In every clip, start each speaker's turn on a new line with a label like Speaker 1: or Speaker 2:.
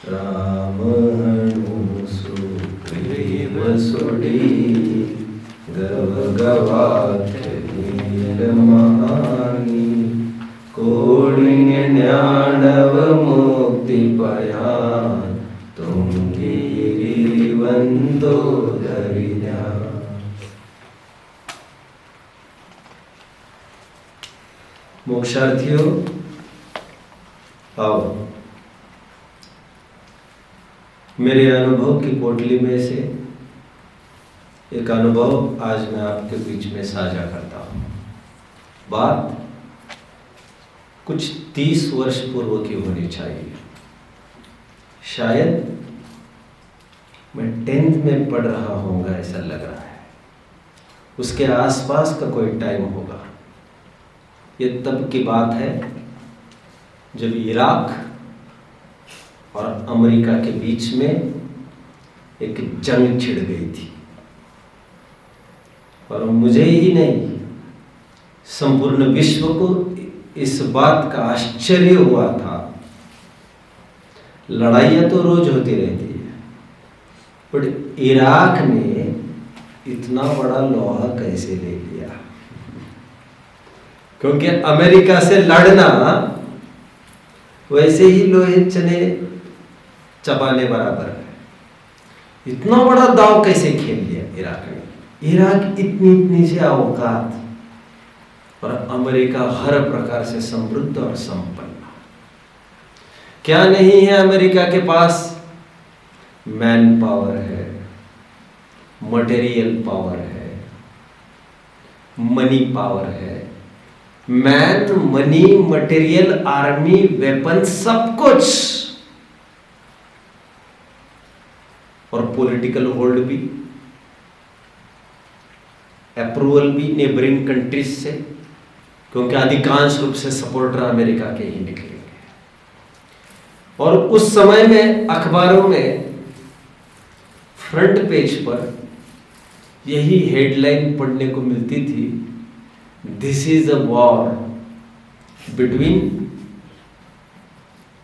Speaker 1: राम हनु सुग्रीव सुडी गर्व गवात वीर महानी कोडिन्य ज्ञानव मुक्ति पयान तुम गिरिवंदो धरिया। मोक्षार्थियों आओ, मेरे अनुभव की पोटली में से एक अनुभव आज मैं आपके बीच में साझा करता हूँ। बात कुछ 30 वर्ष पूर्व की होनी चाहिए। शायद मैं 10th में पढ़ रहा होऊंगा, ऐसा लग रहा है। उसके आसपास का कोई टाइम होगा। ये तब की बात है जब इराक और अमेरिका के बीच में एक जंग छिड़ गई थी। और मुझे ही नहीं, संपूर्ण विश्व को इस बात का आश्चर्य हुआ था। लड़ाइयाँ तो रोज होती रहती है, बट इराक ने इतना बड़ा लोहा कैसे ले लिया? क्योंकि अमेरिका से लड़ना वैसे ही लोहे चने चबाने बराबर है। इतना बड़ा दांव कैसे खेल लिया इराक ने? इराक इतनी से औकात और अमेरिका हर प्रकार से समृद्ध और संपन्न। क्या नहीं है अमेरिका के पास? मैन पावर है, मटेरियल पावर है, मनी पावर है। Man, money, material, army, weapon, सब कुछ। और पॉलिटिकल होल्ड भी, अप्रूवल भी नेबरिंग कंट्रीज से, क्योंकि अधिकांश रूप से सपोर्टर अमेरिका के ही निकलेंगे। और उस समय में अखबारों में फ्रंट पेज पर यही हेडलाइन पढ़ने को मिलती थी, this is a war between,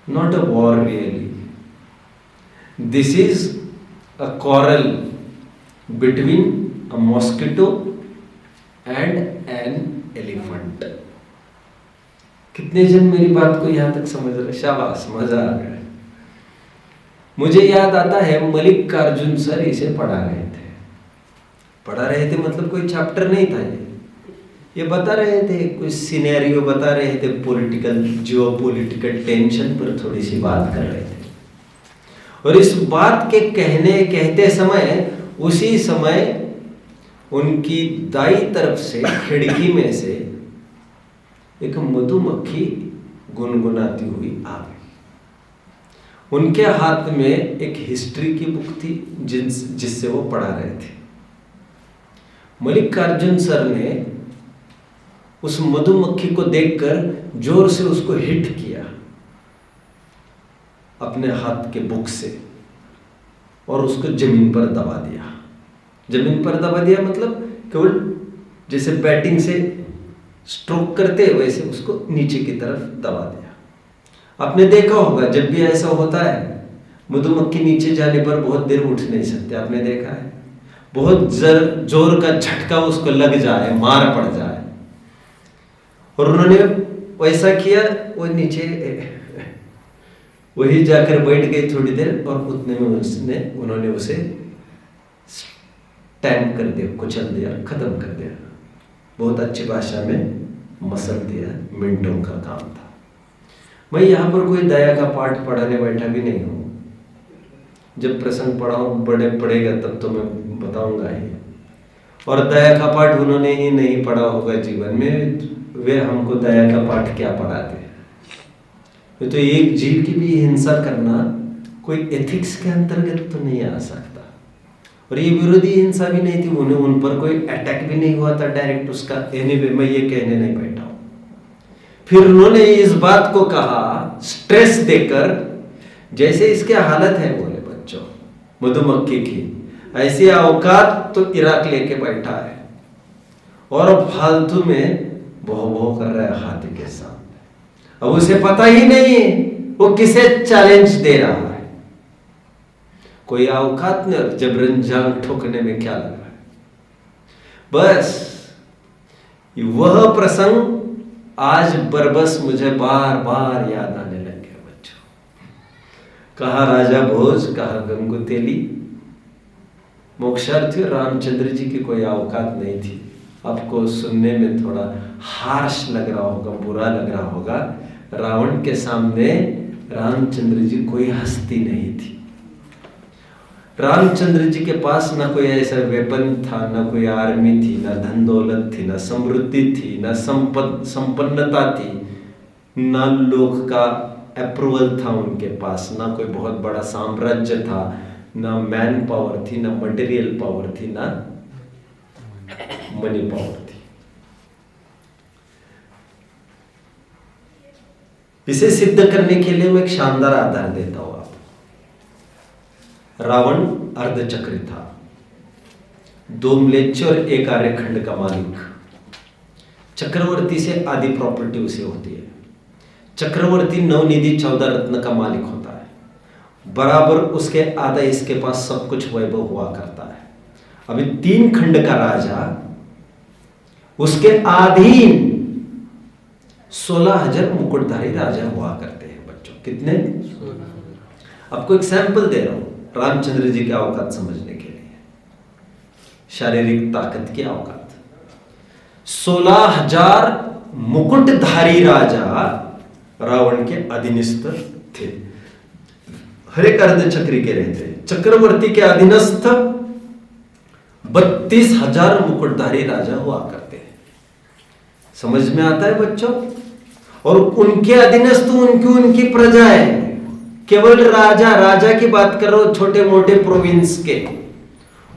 Speaker 1: not a war really, this is a quarrel between a mosquito and an elephant। कितने जन मेरी बात को यहां तक समझ रहे? शाबाश, मजा आ गया। मुझे याद आता है मल्लिकार्जुन सर इसे पढ़ा रहे थे मतलब कोई चैप्टर नहीं था। ये बता रहे थे, कुछ सिनेरियो बता रहे थे, पॉलिटिकल, जियोपॉलिटिकल टेंशन पर थोड़ी सी बात कर रहे थे। और इस बात के कहते समय, उसी समय उनकी दाई तरफ से खिड़की में से एक मधुमक्खी गुनगुनाती हुई आ गई। उनके हाथ में एक हिस्ट्री की बुक थी जिससे वो पढ़ा रहे थे। मल्लिकार्जुन सर ने उस मधुमक्खी को देखकर जोर से उसको हिट किया अपने हाथ के बुक से और उसको जमीन पर दबा दिया। जमीन पर दबा दिया मतलब केवल जैसे बैटिंग से स्ट्रोक करते वैसे उसको नीचे की तरफ दबा दिया। आपने देखा होगा जब भी ऐसा होता है, मधुमक्खी नीचे जाने पर बहुत देर उठ नहीं सकते। आपने देखा है, बहुत जोर का झटका उसको लग जाए, मार पड़ जाए। और उन्होंने वैसा किया, वो नीचे वही जाकर बैठ गई थोड़ी देर, और उतने में उन्होंने उसे टैम कर दिया, कुचल दिया, खत्म कर दिया। बहुत अच्छी भाषा में मसल दिया, मिनटों का काम था। मैं यहाँ पर कोई दया का पाठ पढ़ाने बैठा भी नहीं हूँ। जब प्रसंग पढ़ेगा तब तो मैं बताऊंगा ही। और दया का पाठ उन्होंने ही नहीं पढ़ा होगा जीवन में, वे हमको दया का पाठ क्या पढ़ाते हैं? तो एक जीव की भी हिंसा करना कोई एथिक्स के अंतर्गत तो नहीं आ सकता। और ये विरोधी हिंसा भी नहीं थी, उन्हें उन पर कोई अटैक भी नहीं हुआ था डायरेक्ट उसका। एनीवे, मैं ये कहने नहीं बैठा हूं। फिर उन्होंने इस बात को कहा स्ट्रेस देकर, जैसे इसके हालत है, बोले बच्चों, मधुमक्खी की ऐसी औकात तो इराक लेके बैठा है और फालतू में भौ भौ कर रहा है हाथी के सामने। अब उसे पता ही नहीं है वो किसे चैलेंज दे रहा है। कोई औकात नहीं, और जबरन जांग ठोकने में क्या लग रहा है। बस वह प्रसंग आज बरबस मुझे बार बार याद आने लगे बच्चों। कहा राजा भोज, कहा गंगू तेली, मोक्षार्थी रामचंद्र जी की कोई औकात नहीं थी। आपको सुनने में थोड़ा हार्श लग रहा होगा, बुरा लग रहा होगा। रावण के सामने रामचंद्र जी कोई हस्ती नहीं थी। रामचंद्र जी के पास ना कोई ऐसा वेपन था, ना कोई आर्मी थी, ना धन दौलत थी, ना समृद्धि थी, ना संपन्नता थी, ना लोग का अप्रूवल था उनके पास, ना कोई बहुत बड़ा साम्राज्य था, ना मैन पावर थी, ना मटेरियल पावर थी, ना मनी पावर थी। इसे सिद्ध करने के लिए मैं एक शानदार आधार देता हूं आपको। रावण अर्धचक्री था, 2 म्लेच्छ और 1 आर्यखंड का मालिक। चक्रवर्ती से आधी प्रॉपर्टी उसे होती है। चक्रवर्ती 9 निधि 14 रत्न का मालिक होता है। बराबर उसके आधा इसके पास सब कुछ वैभव हुआ करता है। अभी 3 खंड का राजा, उसके अधीन 16,000 मुकुटधारी राजा हुआ करते हैं बच्चों। कितने? आपको एक सैंपल दे रहा हूं रामचंद्र जी की औकात समझने के लिए, शारीरिक ताकत की औकात। 16,000 मुकुटधारी राजा रावण के अधीनस्थ थे। हर एक अर्धचक्री के रहते। चक्रवर्ती के अधीनस्थ 32,000 मुकुटधारी राजा हुआ करते हैं। समझ में आता है बच्चों? और उनके अधीनस्थ उनकी प्रजाएं, केवल राजा की बात कर रहा हूं, छोटे मोटे प्रोविंस के।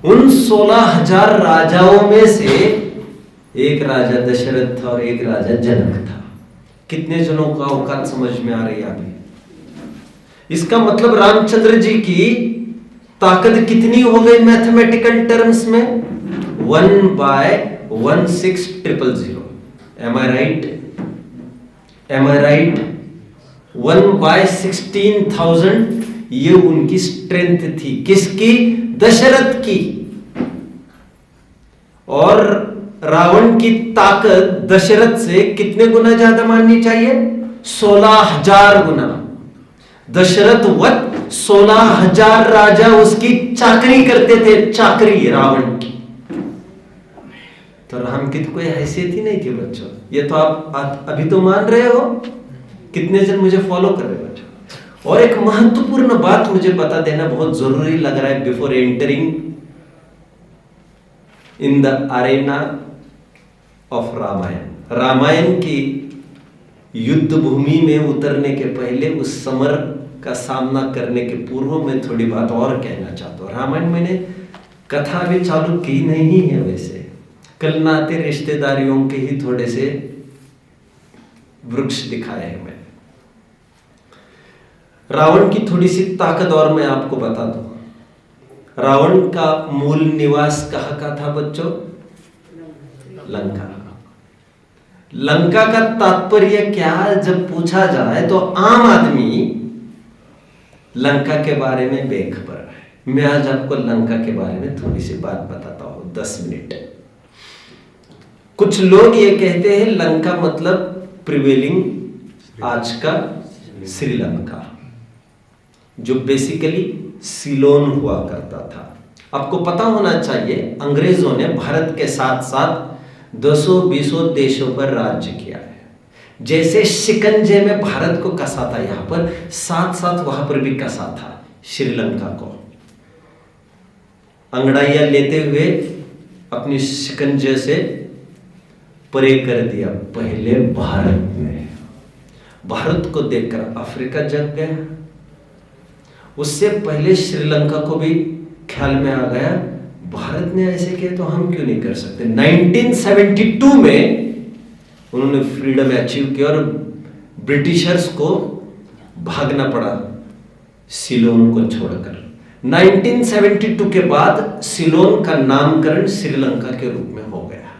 Speaker 1: उन 16,000 राजाओं में से एक राजा दशरथ था और एक राजा जनक था। कितने जनों का औकात समझ में आ रही है अभी? इसका मतलब रामचंद्र जी की ताकत कितनी हो गई मैथमेटिकल टर्म्स में? 1/16,000। Am I right? 1/16,000 ये उनकी स्ट्रेंथ थी। किसकी? दशरथ की। और रावण की ताकत दशरथ से कितने गुना ज्यादा माननी चाहिए? 16,000 गुना। दशरथ वत 16,000 राजा उसकी चाकरी करते थे, चाकरी रावण की। तो राम की तो कोई हैसियत ही नहीं थी बच्चों। ये तो आप अभी तो मान रहे हो। कितने जन मुझे फॉलो कर रहे हो बच्चों? और एक महत्वपूर्ण बात मुझे बता देना बहुत जरूरी लग रहा है before entering in the arena of Ramayan. Ramayan की युद्ध भूमि में उतरने के पहले, उस समर का सामना करने के पूर्व में थोड़ी बात और कहना चाहता हूं। रामायण मैंने कथा अभी चालू की नहीं है, वैसे कल नाते रिश्तेदारियों के ही थोड़े से वृक्ष दिखाए हैं मैंने। रावण की थोड़ी सी ताकत और मैं आपको बता दूं। रावण का मूल निवास कहां का था बच्चों? लंका। लंका का तात्पर्य क्या जब पूछा जाए तो आम आदमी लंका के बारे में बेखबर है। मैं आज आपको लंका के बारे में थोड़ी सी बात बताता हूं, 10 मिनट। कुछ लोग ये कहते हैं लंका मतलब प्रिवेलिंग आज का श्रीलंका, जो बेसिकली सिलोन हुआ करता था। आपको पता होना चाहिए अंग्रेजों ने भारत के साथ साथ 200-200 देशों पर राज्य किया है। जैसे शिकंजे में भारत को कसा था यहां पर, साथ साथ वहां पर भी कसा था श्रीलंका को। अंगड़ाइयां लेते हुए अपनी शिकंजे से परे कर दिया पहले भारत ने। भारत को देखकर अफ्रीका जग गया। उससे पहले श्रीलंका को भी ख्याल में आ गया भारत ने ऐसे किया तो हम क्यों नहीं कर सकते। 1972 में उन्होंने फ्रीडम अचीव किया और ब्रिटिशर्स को भागना पड़ा सिलोन को छोड़कर। 1972 के बाद सिलोन का नामकरण श्रीलंका के रूप में हो गया।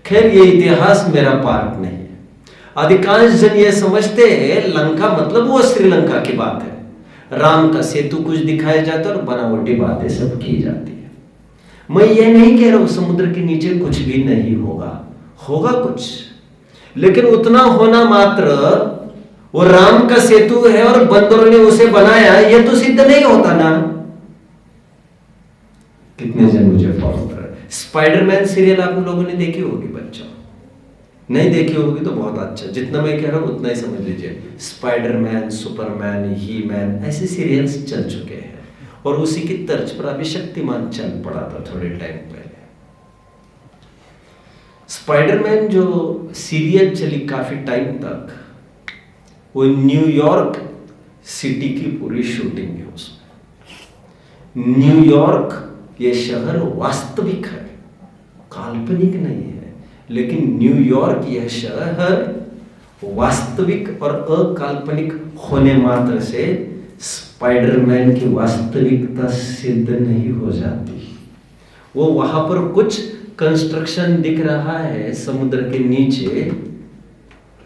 Speaker 1: खैर ये इतिहास मेरा पार्ट नहीं है। अधिकांश जन ये समझते हैं लंका मतलब वो श्रीलंका की बात है। राम का सेतु कुछ दिखाया जाता है और बनावटी बातें सब की जाती है। मैं ये नहीं कह रहा हूं समुद्र के नीचे कुछ भी नहीं होगा, होगा कुछ, लेकिन उतना होना मात्र वो राम का सेतु है और बंदरों ने उसे बनाया, ये तो सिद्ध नहीं होता ना। कितने जन मुझे फॉलो कर रहे हैं? स्पाइडरमैन सीरियल आप लोगों ने देखी होगी बच्चों, नहीं देखी होगी तो बहुत अच्छा, जितना मैं कह रहा हूं उतना ही समझ लीजिए। स्पाइडरमैन, सुपरमैन, ही मैन, ऐसे सीरियल्स चल चुके हैं और उसी की तर्ज पर अभी शक्तिमान चल पड़ा था थोड़े टाइम पहले। स्पाइडरमैन जो सीरियल चली काफी टाइम तक, वो न्यूयॉर्क सिटी की पूरी शूटिंग है उसमें। न्यूयॉर्क ये शहर वास्तविक है, काल्पनिक नहीं है, लेकिन न्यूयॉर्क यह शहर वास्तविक और अकाल्पनिक होने मात्र से स्पाइडरमैन की वास्तविकता सिद्ध नहीं हो जाती। वो वहां पर कुछ कंस्ट्रक्शन दिख रहा है समुद्र के नीचे,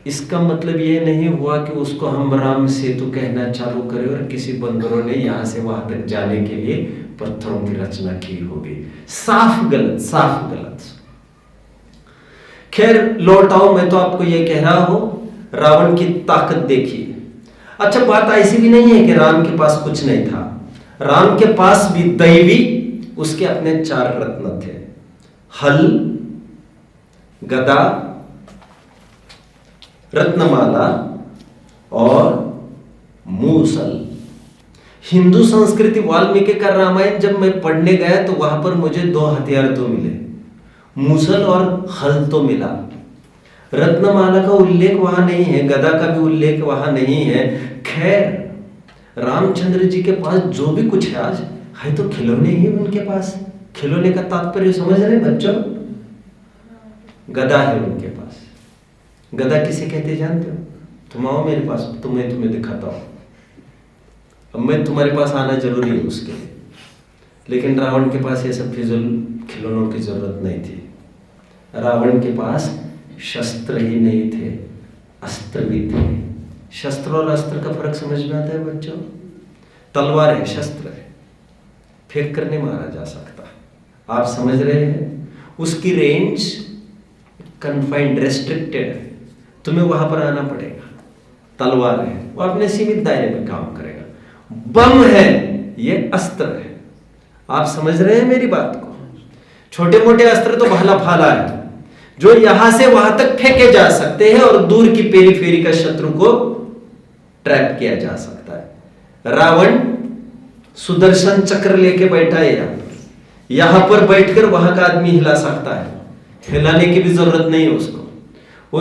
Speaker 1: इसका मतलब ये नहीं हुआ कि उसको हम राम सेतु कहना चालू करें और किसी बंदरों ने यहां से वहां तक जाने के लिए पत्थरों की रचना की होगी। साफ गलत, साफ गलत। खैर लौट आओ, मैं तो आपको ये कह रहा हूं रावण की ताकत देखिए। अच्छा, बात ऐसी भी नहीं है कि राम के पास कुछ नहीं था, राम के पास भी दैवी उसके अपने 4 रत्न थे, हल, गदा, रत्नमाला और मूसल। हिंदू संस्कृति वाल्मीकि का रामायण जब मैं पढ़ने गया तो वहां पर मुझे 2 हथियार तो मिले, मूसल और हल तो मिला। रत्नमाला का उल्लेख वहां नहीं है, गदा का भी उल्लेख वहां नहीं है। खैर रामचंद्र जी के पास जो भी कुछ है आज है तो खिलौने ही उनके पास। खिलौने का तात्पर्य समझ रहे बच्चों? गदा है उनके पास। गदा किसे कहते जानते हो? तुम आओ मेरे पास तो मैं तुम्हें दिखाता हूं। अब मैं तुम्हारे पास आना जरूरी है उसके लिए, लेकिन रावण के पास ये सब फिजूल खिलौनों की जरूरत नहीं थी। रावण के पास शस्त्र ही नहीं थे, अस्त्र भी थे। शस्त्र और अस्त्र का फर्क समझ में आता है बच्चों? तलवार है, शस्त्र है, फेंक कर नहीं मारा जा सकता। आप समझ रहे हैं? उसकी रेंज कन्फाइंड, रेस्ट्रिक्टेड है, तुम्हें वहां पर आना पड़ेगा। तलवार है, वो अपने सीमित दायरे में काम करेगा। बम है, ये अस्त्र है। आप समझ रहे हैं मेरी बात को? छोटे मोटे अस्त्र तो भाला फाला है जो यहां से वहां तक फेंके जा सकते हैं और दूर की पेरीफेरी का शत्रु को ट्रैप किया जा सकता है। रावण सुदर्शन चक्र लेके बैठा है यहां पर बैठकर वहां का आदमी हिला सकता है, हिलाने की भी जरूरत नहीं है उसको, वो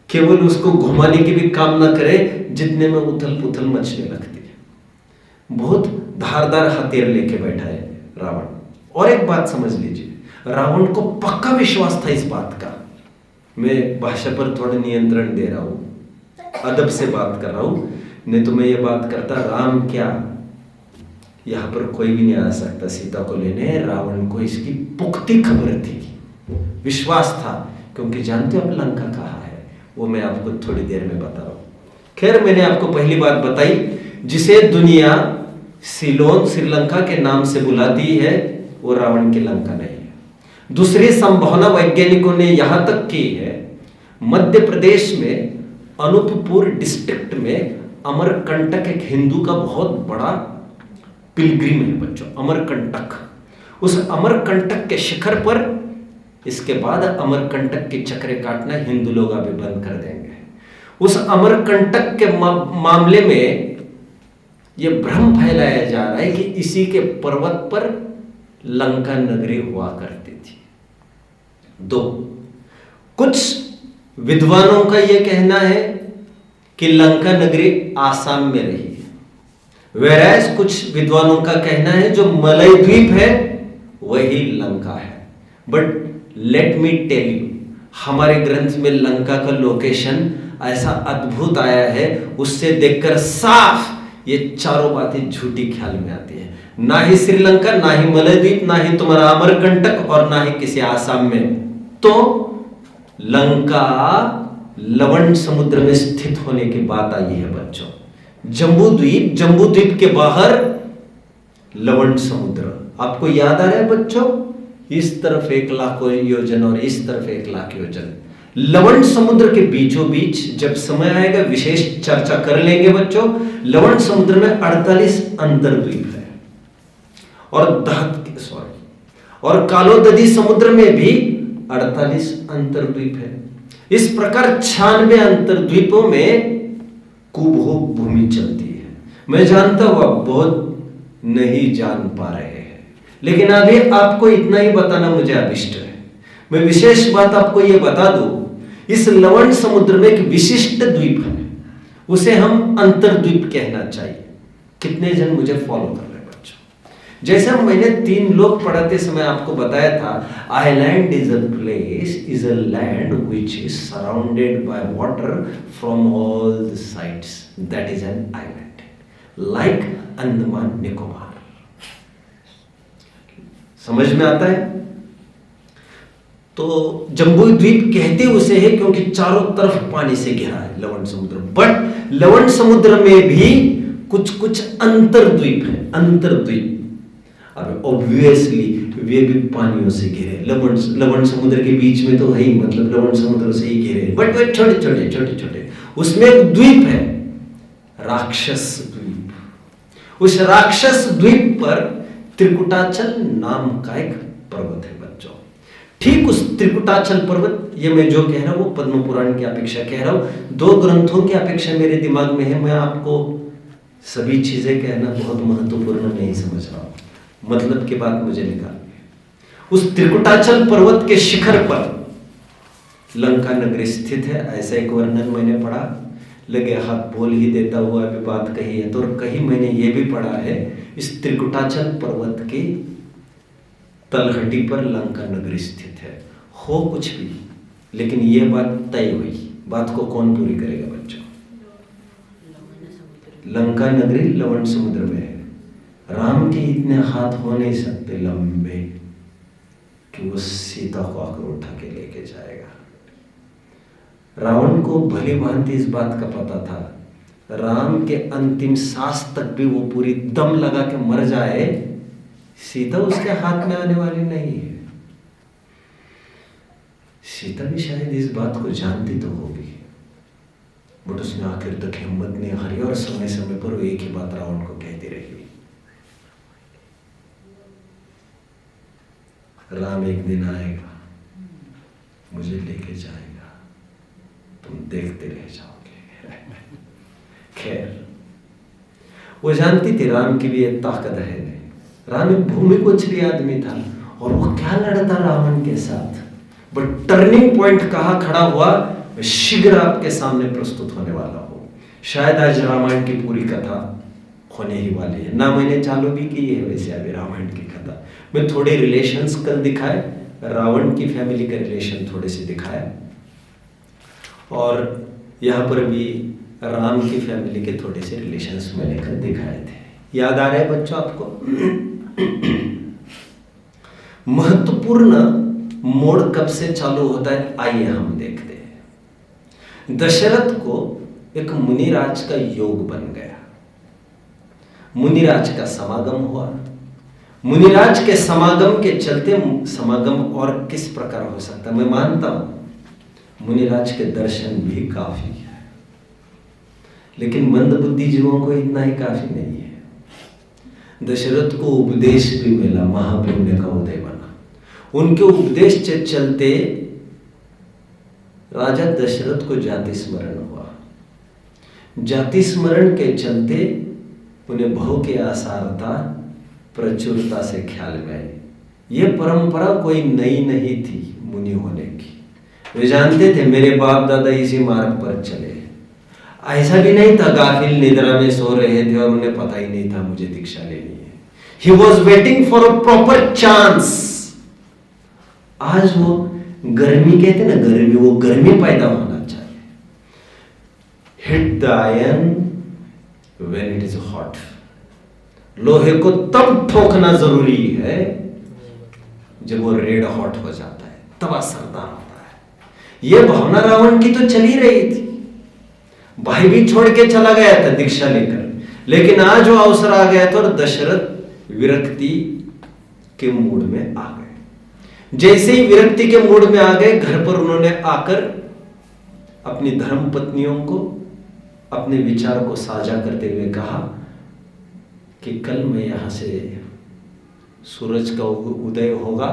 Speaker 1: केवल उसको घुमाने की भी काम ना करे जितने में उथल पुथल मचने लगती है। बहुत धारदार हथियार लेके बैठा है रावण। और एक बात समझ लीजिए, रावण को पक्का विश्वास था इस बात का। मैं भाषा पर थोड़ा नियंत्रण दे रहा हूं, अदब से बात कर रहा हूं, नहीं तो मैं ये बात करता राम क्या यहां पर कोई भी नहीं आ सकता सीता को लेने। रावण को इसकी पुख्ती खबर थी, विश्वास था, क्योंकि जानते हो अब लंका कहाँ है, वो मैं आपको थोड़ी देर में बता रहा हूं। खैर मैंने आपको पहली बात बताई, जिसे दुनिया सिलोन श्रीलंका के नाम से बुलाती है वो रावण की लंका नहीं है। दूसरी संभावना वैज्ञानिकों ने यहां तक की है, मध्य प्रदेश में अनूपपुर डिस्ट्रिक्ट में अमरकंटक एक हिंदू का बहुत बड़ा पिलग्रिम है बच्चों, अमरकंटक। उस अमरकंटक के शिखर पर इसके बाद अमरकंटक के चक्रे काटना हिंदू लोग अभी बंद कर देंगे। उस अमरकंटक के मामले में यह भ्रम फैलाया जा रहा है कि इसी के पर्वत पर लंका नगरी हुआ करती थी। 2, कुछ विद्वानों का यह कहना है कि लंका नगरी आसाम में रही है, whereas कुछ विद्वानों का कहना है जो मलय द्वीप है वही लंका है। But let me tell you, हमारे ग्रंथ में लंका का लोकेशन ऐसा अद्भुत आया है, उससे देखकर साफ ये चारों बातें झूठी ख्याल में आती है। ना ही श्रीलंका, ना ही मलयद्वीप, ना ही तुम्हारा अमरकंटक और ना ही किसी आसाम में, तो लंका लवण समुद्र में स्थित होने की बात आई है बच्चों। जम्बू द्वीप, जम्बू द्वीप के बाहर लवण समुद्र। आपको याद आ रहा है बच्चों, इस तरफ 1,00,000 योजन और इस तरफ 1,00,000 योजन। लवण समुद्र के बीचों बीच जब समय आएगा विशेष चर्चा कर लेंगे बच्चों। लवण समुद्र में 48 अंतर्द्वीप है और कालोदधी समुद्र में भी 48 अंतर्द्वीप है। इस प्रकार 96 अंतर्द्वीपों में कुभोग भूमि चलती है। मैं जानता हूं आप बहुत नहीं जान पा रहे हैं, लेकिन अभी आपको इतना ही बताना मुझे अभिष्ट है। मैं विशेष बात आपको यह बता दूं, इस लवण समुद्र में एक विशिष्ट द्वीप है, उसे हम अंतर्द्वीप कहना चाहिए। कितने जन मुझे फॉलो कर रहे हैं बच्चों? जैसा मैंने 3 लोग पढ़ाते समय आपको बताया था, island is a place, is a land which is surrounded by water from all the sides, that is an island, like Andaman Nicobar. समझ में आता है? तो जम्बू द्वीप कहते उसे है क्योंकि चारों तरफ पानी से घिरा है लवण समुद्र। बट लवण समुद्र में भी कुछ कुछ अंतर्द्वीप है, अंतर्द्वीप। अब ऑब्वियसली वे भी पानियों से घिरे। लवण समुद्र के बीच में तो है ही, मतलब लवण समुद्र से ही घिरे, बट वे छोटे छोटे छोटे छोटे। उसमें एक द्वीप है, राक्षस द्वीप। उस राक्षस द्वीप पर त्रिकुटाचल नाम का एक पर्वत है बच्चों। ठीक उस त्रिकुटाचल पर्वत, ये मैं जो कह रहा हूं वो पद्म पुराण की अपेक्षा कह रहा हूं, 2 ग्रंथों की अपेक्षा मेरे दिमाग में है। मैं आपको सभी चीजें कहना बहुत महत्वपूर्ण नहीं समझ रहा हूं, मतलब की बात मुझे निकाल। उस त्रिकुटाचल पर्वत के शिखर पर लंका नगरी स्थित है, ऐसा एक वर्णन मैंने पढ़ा। लगे हाथ बोल ही देता हुआ अभी बात कही है। तो कहीं मैंने ये भी पढ़ा है, इस त्रिकुटाचल पर्वत की तलहटी पर लंका नगरी स्थित है। हो कुछ भी, लेकिन ये बात तय हुई। बात को कौन पूरी करेगा बच्चों? लंका नगरी लवण समुद्र में है। राम के इतने हाथ हो नहीं सकते लंबे कि वो सीता को आकर उठा के लेके जाएगा। रावण को भली भांति इस बात का पता था, राम के अंतिम सांस तक भी वो पूरी दम लगा के मर जाए, सीता उसके हाथ में आने वाली नहीं है। सीता भी शायद इस बात को जानती तो होगी, बट उसने आखिर तक हिम्मत नहीं हारी और समय समय पर वो एक ही बात रावण को कहती रही, राम एक दिन आएगा, मुझे लेके जाएगा, तुम देखते रह जाओगे। खैर, वो जानती थी राम की भी एक ताकत है। राम एक भूमि को छली आदमी था और वो क्या लड़ता रावण के साथ। बट टर्निंग पॉइंट कहाँ खड़ा हुआ, शीघ्र आपके सामने प्रस्तुत होने वाला हो। शायद आज रामायण की पूरी कथा होने ही वाली है ना। मैंने चालू भी की है वैसे अभी रामायण की कथा। मैं थोड़े रिलेशंस कल दिखाए, रावण की फैमिली का रिलेशन थोड़े से दिखाए, और यहाँ पर भी राम की फैमिली के थोड़े से रिलेशंस मैंने कल दिखाए थे। याद आ रहा है बच्चों आपको? महत्वपूर्ण मोड़ कब से चालू होता है, आइए हम देखते हैं। दशरथ को एक मुनिराज का योग बन गया। मुनिराज का समागम हुआ। मुनिराज के समागम के चलते, समागम और किस प्रकार हो सकता, मैं मानता हूं मुनिराज के दर्शन भी काफी है, लेकिन मंदबुद्धि जीवों को इतना ही काफी नहीं है। दशरथ को उपदेश भी मिला, महापुण्य का उदय बना। उनके उपदेश के चलते राजा दशरथ को जाति स्मरण हुआ। जाति स्मरण के चलते उन्हें बहु के आसारता प्रचुरता से ख्याल में आई। यह परंपरा कोई नई नहीं थी मुनि होने की। वे जानते थे मेरे बाप दादा इसी मार्ग पर चले। ऐसा भी नहीं था गाफिल निद्रा में सो रहे थे और उन्हें पता ही नहीं था मुझे दीक्षा लेनी है। He was waiting for a proper chance। आज वो गर्मी कहते ना, गर्मी, वो गर्मी पैदा होना चाहिए। Hit the iron when it is hot। लोहे को तब ठोकना जरूरी है जब वो रेड हॉट हो जाता है, तब असरदार होता है। यह भावना रावण की तो चली रही थी। भाई भी छोड़ के चला गया था दीक्षा लेकर, लेकिन आज वो अवसर आ गया था और दशरथ विरक्ति के मूड में आ गए। जैसे ही विरक्ति के मूड में आ गए, घर पर उन्होंने आकर अपनी धर्म पत्नियों को अपने विचार को साझा करते हुए कहा कि कल मैं यहां से सूरज का उदय होगा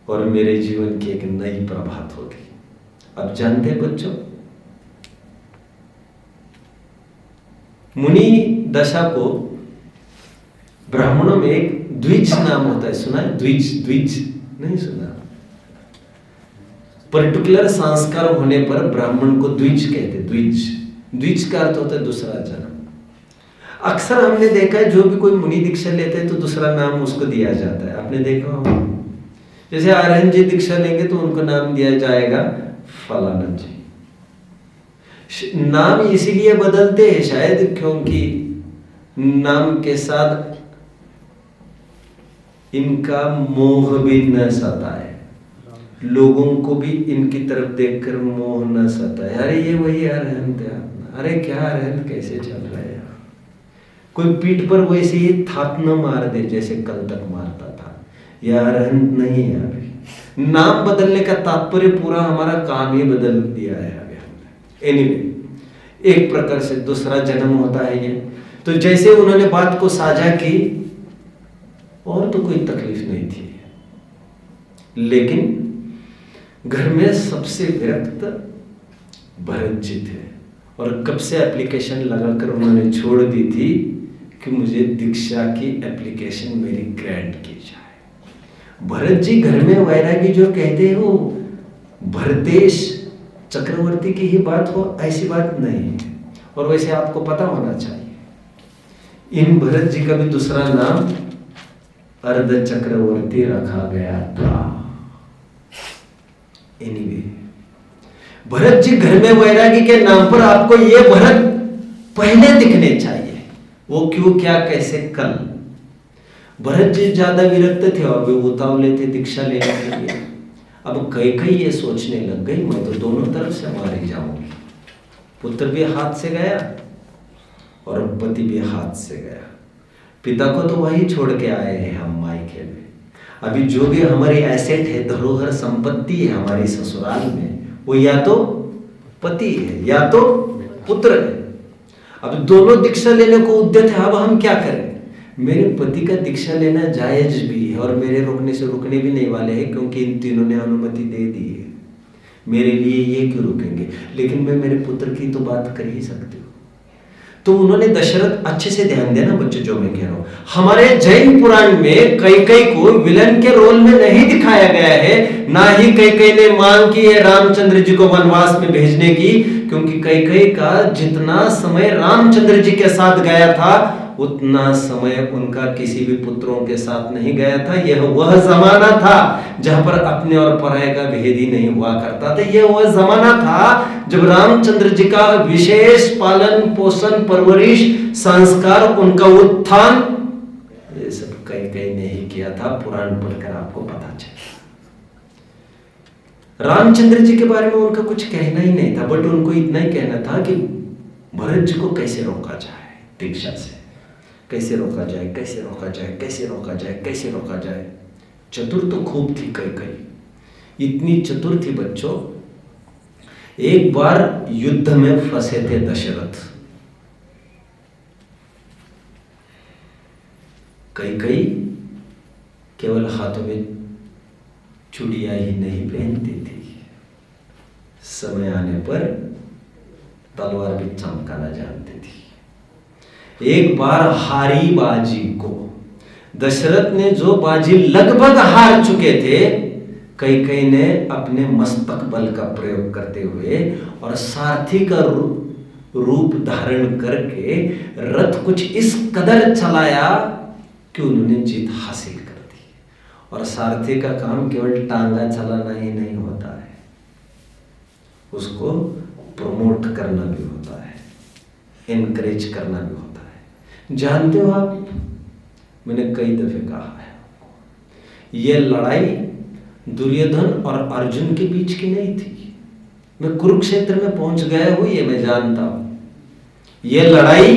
Speaker 1: और मेरे जीवन की एक नई प्रभात होगी। अब जानते हैं बच्चों, मुनि दशा को ब्राह्मणों में एक द्विज नाम होता है, सुना है? द्विज, द्विज नहीं सुना? पर्टिकुलर संस्कार होने पर ब्राह्मण को द्विज कहते। द्विज, द्विज का अर्थ होता है दूसरा जन्म। अक्सर हमने देखा है जो भी कोई मुनि दीक्षा लेते हैं तो दूसरा नाम उसको दिया जाता है। आपने देखा होगा, जैसे आर्यन जी दीक्षा लेंगे तो उनको नाम दिया जाएगा फलाना जी। नाम इसीलिए बदलते हैं शायद क्योंकि नाम के साथ इनका मोह भी न सताए, लोगों को भी इनकी तरफ देखकर मोह न सताए। अरे ये वही अरहंत है, अरे क्या अरहंत कैसे चल रहा है, कोई पीठ पर वैसे ही थाप न मार दे जैसे कल तक मारता था, यह अरहंत नहीं है। अभी नाम बदलने का तात्पर्य पूरा हमारा काम ही बदल दिया है अभी हमने। एनीवे, एक प्रकार से दूसरा जन्म होता है ये। तो जैसे उन्होंने बात को साझा की और तो कोई तकलीफ नहीं थी, लेकिन घर में सबसे विरक्त भरत जी थे और कब से एप्लीकेशन लगाकर उन्होंने छोड़ दी थी कि मुझे दीक्षा की एप्लीकेशन मेरी ग्रैंट की जाए। भरत जी घर में वैरागी जो कहते हैं वो भरतेश चक्रवर्ती की ही बात हो, ऐसी बात नहीं है। और वैसे आपको पता होना चाहिए इन भरत जी का भी दूसरा नाम अर्ध चक्रवर्ती रखा गया था। एनीवे, भरत जी घर में वैरागी के नाम पर आपको ये भरत पहले दिखने चाहिए, वो क्यों, क्या, कैसे, कल। भरत जी ज्यादा विरक्त थे और वे उतावले थे दीक्षा लेने के लिए। अब कई ये सोचने लग गई मैं तो दोनों तरफ से मारी जाऊंगी, पुत्र भी हाथ से गया और पति भी हाथ से गया। पिता को तो वही छोड़ के आए हैं हम मायके में, अभी जो भी हमारी एसेट है, धरोहर संपत्ति है हमारी ससुराल में, वो या तो पति है या तो पुत्र है। अब दोनों दीक्षा लेने को उद्यत है, अब हम क्या करें? मेरे पति का दीक्षा लेना जायज भी है और मेरे रोकने से रुकने भी नहीं वाले हैं क्योंकि इन तीनों ने अनुमति दे दी है, मेरे लिए ये क्यों रुकेंगे? लेकिन मैं मेरे पुत्र की तो बात कर ही सकती हूँ। तो उन्होंने दशरथ, अच्छे से ध्यान देना बच्चों जो मैं कह रहा हूं, हमारे जैन पुराण में कैकेयी को विलन के रोल में नहीं दिखाया गया है, ना ही कैकेयी ने मांग की है रामचंद्र जी को वनवास में भेजने की, क्योंकि कैकेयी का जितना समय रामचंद्र जी के साथ गया था उतना समय उनका किसी भी पुत्रों के साथ नहीं गया था। यह वह जमाना था जहां पर अपने और पराये का भेद ही नहीं हुआ करता था। यह वह जमाना था जब रामचंद्र जी का विशेष पालन पोषण परवरिश संस्कार, उनका उत्थान, ये सब कैकेयी ने ही किया था। पुराण पढ़कर आपको पता चला। रामचंद्र जी के बारे में उनका कुछ कहना ही नहीं था, बट उनको इतना ही कहना था कि भरत जी को कैसे रोका जाए दीक्षा से, कैसे रोका जाए, कैसे रोका जाए, कैसे रोका जाए, कैसे रोका जाए। चतुर तो खूब थी कैकेयी, इतनी चतुर थी बच्चों, एक बार युद्ध में फंसे थे दशरथ। कैकेयी केवल हाथों में चूड़ियां ही नहीं पहनती थी, समय आने पर तलवार भी चमकाना जानती थी। एक बार हारी बाजी को दशरथ ने, जो बाजी लगभग हार चुके थे, कैकेयी ने अपने मस्तक बल का प्रयोग करते हुए और सारथी का रूप धारण करके रथ कुछ इस कदर चलाया कि उन्होंने जीत हासिल कर दी। और सारथी का काम केवल टांगा चलाना ही नहीं होता है, उसको प्रमोट करना भी होता है, एनकरेज करना भी होता है। जानते हो आप, मैंने कई दफे कहा है, यह लड़ाई दुर्योधन और अर्जुन के बीच की नहीं थी। मैं कुरुक्षेत्र में पहुंच गया हूं, ये मैं जानता हूं। ये लड़ाई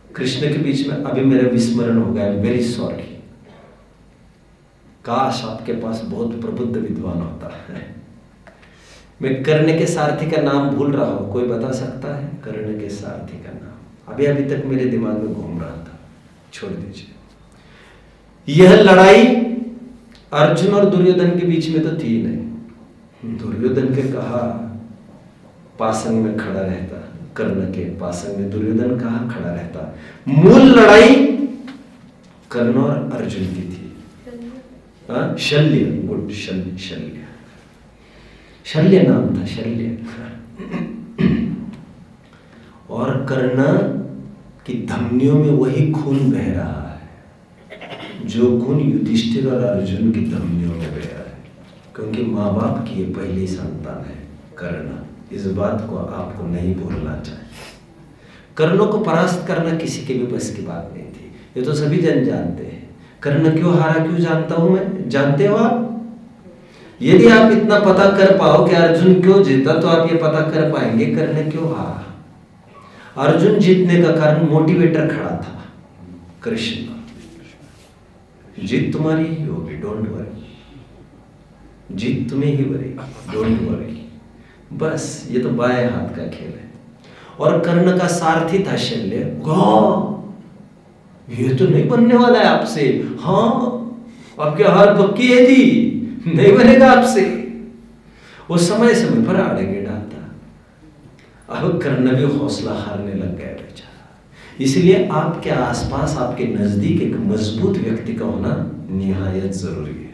Speaker 1: कृष्ण के बीच में अभी मेरा विस्मरण हो गया, वेरी सॉरी। काश आपके पास बहुत प्रबुद्ध विद्वान होता है। मैं कर्ण के सारथी का नाम भूल रहा हूं, कोई बता सकता है कर्ण के सारथी का नाम? अभी तक मेरे दिमाग में घूम रहा था, छोड़ दीजिए। यह लड़ाई अर्जुन और दुर्योधन के बीच में तो थी नहीं। दुर्योधन के कहा पासंग में खड़ा रहता, कर्ण के पासंग में दुर्योधन कहाँ खड़ा रहता। मूल लड़ाई कर्ण और अर्जुन की थी। शल्य, गुड, शल्य नाम था, शल्य। और कर्ण की धमनियों में वही खून बह रहा है जो खून युधिष्ठिर और अर्जुन की धमनियों में बह रहा है, क्योंकि माँ बाप की ये पहली संतान है कर्ण। इस बात को आपको नहीं भूलना चाहिए। कर्णों को परास्त करना किसी के भी बस की बात नहीं थी, ये तो सभी जन जानते हैं। कर्ण क्यों हारा, क्यों जानता हूं मैं, जानते हो आप? यदि आप इतना पता कर पाओ कि अर्जुन क्यों जीता, तो आप ये पता कर पाएंगे कर्ण क्यों हारा। अर्जुन जीतने का कारण मोटिवेटर खड़ा था, कृष्ण। जीत तुम्हारी ही होगी, डोंट वरी। जीत तुम्हें ही वरी, डोंट वरी। बस ये तो बाएं हाथ का खेल है। और कर्ण का सारथी था शल्य। ये तो नहीं बनने वाला है आपसे, हाँ आपके हार पक्की है जी, नहीं बनेगा आपसे। वो समय समय पर आड़ेगे डालता। अब कर्ण भी हौसला हारने लग गया बेचारा। इसलिए आपके आसपास, आपके नजदीक एक मजबूत व्यक्ति का होना निहायत जरूरी है।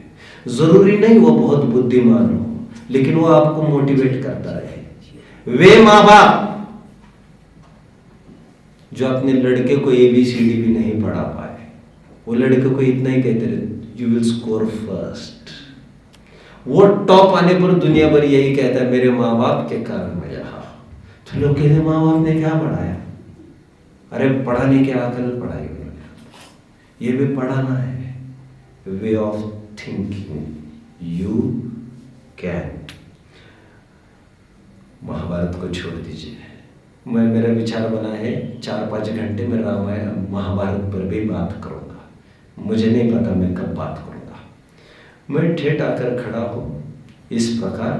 Speaker 1: जरूरी नहीं वो बहुत बुद्धिमान हो, लेकिन वो आपको मोटिवेट करता रहे। वे माँ बाप जो अपने लड़के को ABCD भी नहीं पढ़ा पाए, वो लड़के को इतना ही कहते रहे, यू विल स्कोर फर्स्ट। वो टॉप आने पर दुनिया भर यही कहता है, मेरे माँ बाप के कारण मैं यहाँ। तो लोग कहते माँ बाप ने क्या पढ़ाया? अरे पढ़ाने के अकल पढ़ाई उन्होंने, ये भी पढ़ाना है, way of thinking you can. Mahabharat को छोड़ दीजिए, मेरा विचार बना है 4-5 घंटे में रामायण महाभारत पर भी बात करूंगा। मुझे नहीं पता मैं कब बात करूंगा। मैं ठेठ आकर खड़ा हूं इस प्रकार।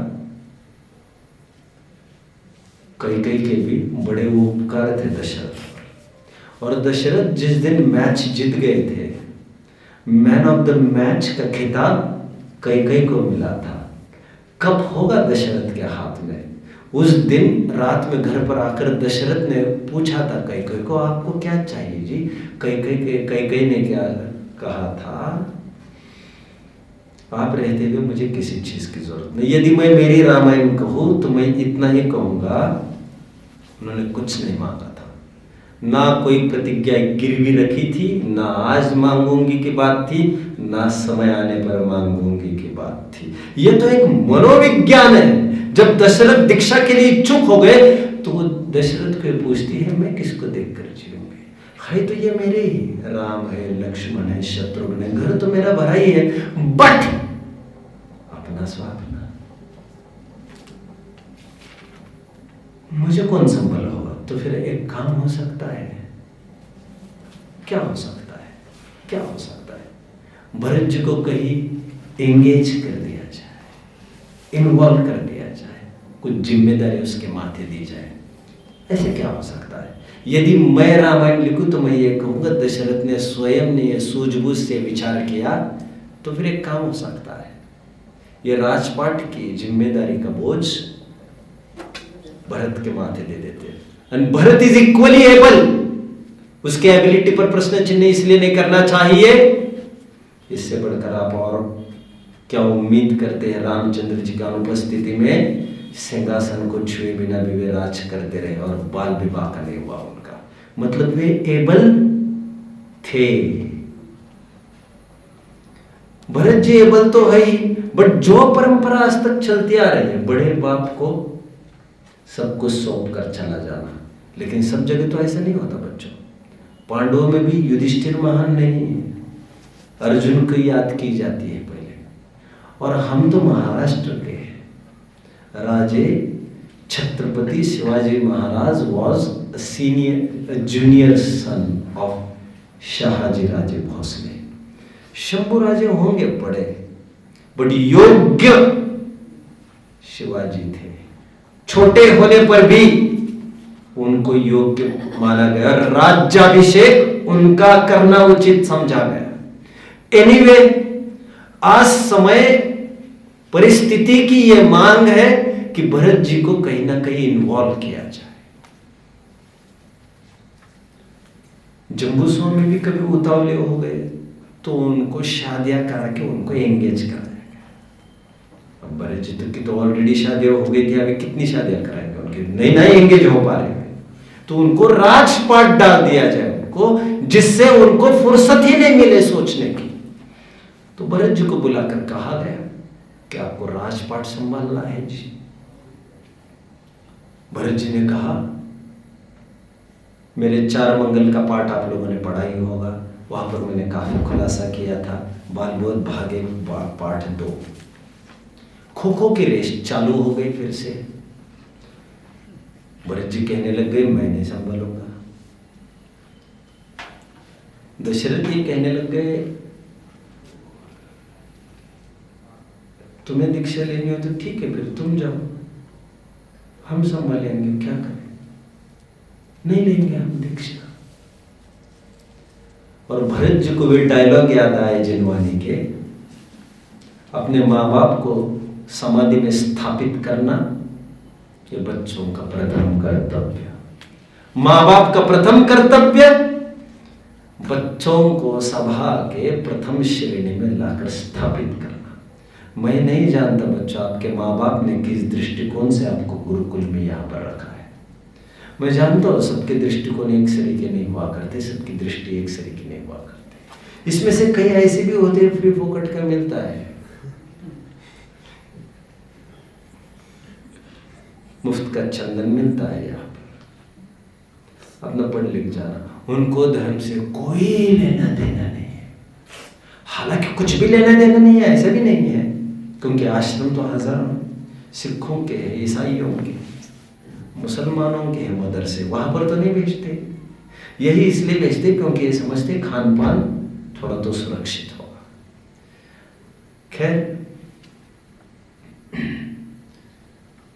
Speaker 1: कई के भी बड़े उपकार थे दशरथ, और दशरथ जिस दिन मैच जीत गए थे, मैन ऑफ द मैच का खिताब कई को मिला था। कब होगा दशरथ के हाथ में? उस दिन रात में घर पर आकर दशरथ ने पूछा था कई को, आपको क्या चाहिए जी? कई ने क्या कहा था, आप रहते हुए मुझे किसी चीज की जरूरत नहीं। यदि मैं मेरी रामायण कहूं तो मैं इतना ही कहूंगा, उन्होंने कुछ नहीं मांगा था, ना कोई प्रतिज्ञा गिरवी रखी थी, ना आज मांगूंगी की बात थी, ना समय आने पर मांगूंगी की बात थी। यह तो एक मनोविज्ञान है। जब दशरथ दीक्षा के लिए इच्छुक हो गए तो वो दशरथ को पूछती है, मैं किसको देखकर जीऊंगी? है तो ये मेरे ही, राम है, लक्ष्मण है, शत्रुघ्न है, घर तो मेरा भरा ही है, बट अपना स्वापना मुझे कौन संभल होगा? तो फिर एक काम हो सकता है। क्या हो सकता है? क्या हो सकता है? भरत जी को कहीं एंगेज कर दिया जाए, इन्वॉल्व कर दिया जाए, कुछ जिम्मेदारी उसके माथे दी जाए। ऐसे क्या हो सकता है? यदि मैं रामायण लिखूं तो मैं ये कहूंगा दशरथ ने स्वयं ने ये सूझबूझ से विचार किया, तो फिर एक काम हो सकता है, ये राजपाट की जिम्मेदारी का बोझ भरत के माथे दे देते। And Bharat is equally able. उसके एबिलिटी पर प्रश्न चिन्ह इसलिए नहीं करना चाहिए। इससे बढ़कर आप और क्या उम्मीद करते हैं? रामचंद्र जी का अनुपस्थिति में सिंहासन को छुए बिना भी वे राज करते रहे और बाल विवाह का नहीं हुआ उनका। मतलब वे एबल थे। भरत जी एबल तो है ही, बट जो परंपरा आज तक चलती आ रही है, बड़े बाप को सब कुछ सौंप कर चला जाना, लेकिन सब जगह तो ऐसा नहीं होता बच्चों। पांडवों में भी युधिष्ठिर महान नहीं है, अर्जुन को याद की जाती है पहले। और हम तो महाराष्ट्र के हैं, Raje Chhatrapati Shivaji Maharaj was junior son of Shahaji Raje Bhosale. Shambhu Raje होंगे बड़े, बट योग्य शिवाजी थे। छोटे होने पर भी उनको योग्य माना गया और राज्याभिषेक उनका करना उचित समझा गया। एनीवे, आज समय परिस्थिति की यह मांग है कि भरत जी को कहीं ना कहीं इन्वॉल्व किया जाए। जम्बू स्वामी भी कभी उतावले हो गए तो उनको शादियां करा के उनको एंगेज कराया गया। अब भरत जी की तो ऑलरेडी शादियां हो गई थी, अभी कितनी शादियां कराएंगे उनके, नए नए एंगेज हो पा रहे हैं, तो उनको राजपाट डाल दिया जाए उनको, जिससे उनको फुर्सत ही नहीं मिले सोचने की। तो भरत जी को बुलाकर कहा गया कि आपको राजपाट संभालना है जी। भरत जी ने कहा, मेरे 4 मंगल का पाठ आप लोगों ने पढ़ा ही होगा, वहां पर मैंने काफी खुलासा किया था। बालबोध भागे पाठ 2। खो खो की रेस चालू हो गई फिर से। भरत जी कहने लग गए, मैं नहीं संभालूंगा। दशरथ जी कहने लग गए, तुम्हें दीक्षा लेनी हो तो ठीक है, फिर तुम जाओ, हम संभालेंगे, क्या करें, नहीं लेंगे हम दीक्षा। और भरत जी को वे डायलॉग याद आए जिनवानी के, अपने माँ बाप को समाधि में स्थापित करना ये बच्चों का प्रथम कर्तव्य। माँ बाप का प्रथम कर्तव्य बच्चों को सभा के प्रथम श्रेणी में लाकर स्थापित करना। मैं नहीं जानता बच्चों आपके माँ बाप ने किस दृष्टिकोण से आपको गुरुकुल में यहाँ पर रखा है। मैं जानता हूँ सबके दृष्टिकोण एक सरीके नहीं हुआ करते, सबकी दृष्टि एक सरीके नहीं हुआ करते। इसमें से कई ऐसे भी होते हैं फ्री फोकट का मिलता है, मुफ्त का चंदन मिलता है यहाँ पर, अपना पढ़ लिख जाना। उनको धर्म से कोई लेना देना नहीं है, हालांकि कुछ भी लेना देना नहीं है ऐसा भी नहीं है, क्योंकि आश्रम तो हजारों सिखों के हैं, ईसाइयों के, मुसलमानों के हैं मदरसे, वहां पर तो नहीं भेजते। यही इसलिए भेजते क्योंकि ये समझते खान पान थोड़ा तो सुरक्षित होगा। खैर,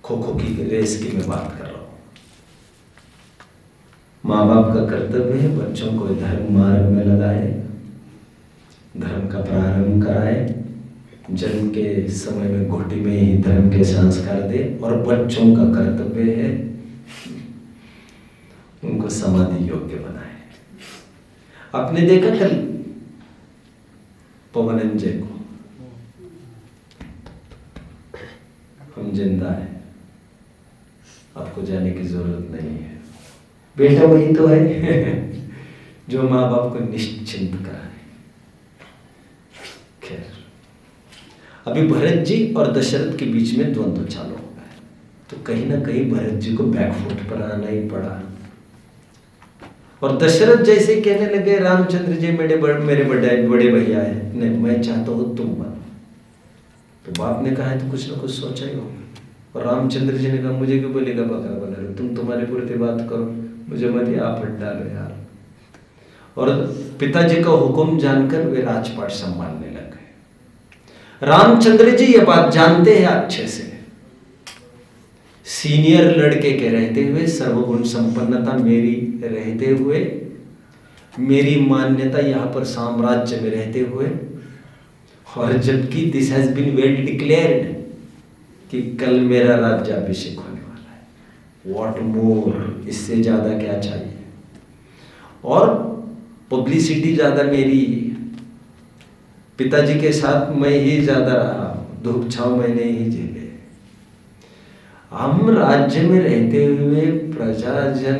Speaker 1: खो खो की रेस की मैं बात कर रहा हूं। माँ बाप का कर्तव्य है बच्चों को धर्म मार्ग में लगाए, धर्म का प्रारंभ कराए, जन्म के समय में घोटी में ही धर्म के संस्कार दे, और बच्चों का कर्तव्य है उनको समाधि योग्य बनाए। आपने देखा कल पवनंजय को, हम जिंदा है, आपको जाने की जरूरत नहीं है, बेटा वही तो है जो माँ बाप को निश्चिंत कराए। खैर, अभी भरत जी और दशरथ के बीच में द्वंद्व चालू हो गया, तो कहीं ना कहीं भरत जी को बैकफुट पर आना ही पड़ा। और दशरथ जैसे कहने लगे, रामचंद्र जी मेरे बड़े भैया है, नहीं मैं चाहता हूं तुम बनो। तो बाप ने कहा है तो कुछ ना कुछ सोचा ही होगा। और रामचंद्र जी ने कहा, मुझे क्यों बोलेगा बकरा बना रहे, तुम तुम्हारे पुरते बात करो, मुझे मत आप हट डालो यार। और पिताजी का हुक्म जानकर वे राजपाट संभालने लग गए। रामचंद्र जी ये बात जानते हैं अच्छे से, सीनियर लड़के के रहते हुए, सर्वगुण संपन्नता मेरी रहते हुए, मेरी मान्यता यहाँ पर साम्राज्य में रहते हुए, और जबकि this has been well declared कि कल मेरा राज्याभिषेक होने वाला है, व्हाट मोर, इससे ज्यादा क्या चाहिए। और पब्लिसिटी ज्यादा मेरी, पिताजी के साथ मैं ही ज्यादा रहा, धूप छाव मैंने ही झेले। हम राज्य में रहते हुए प्रजाजन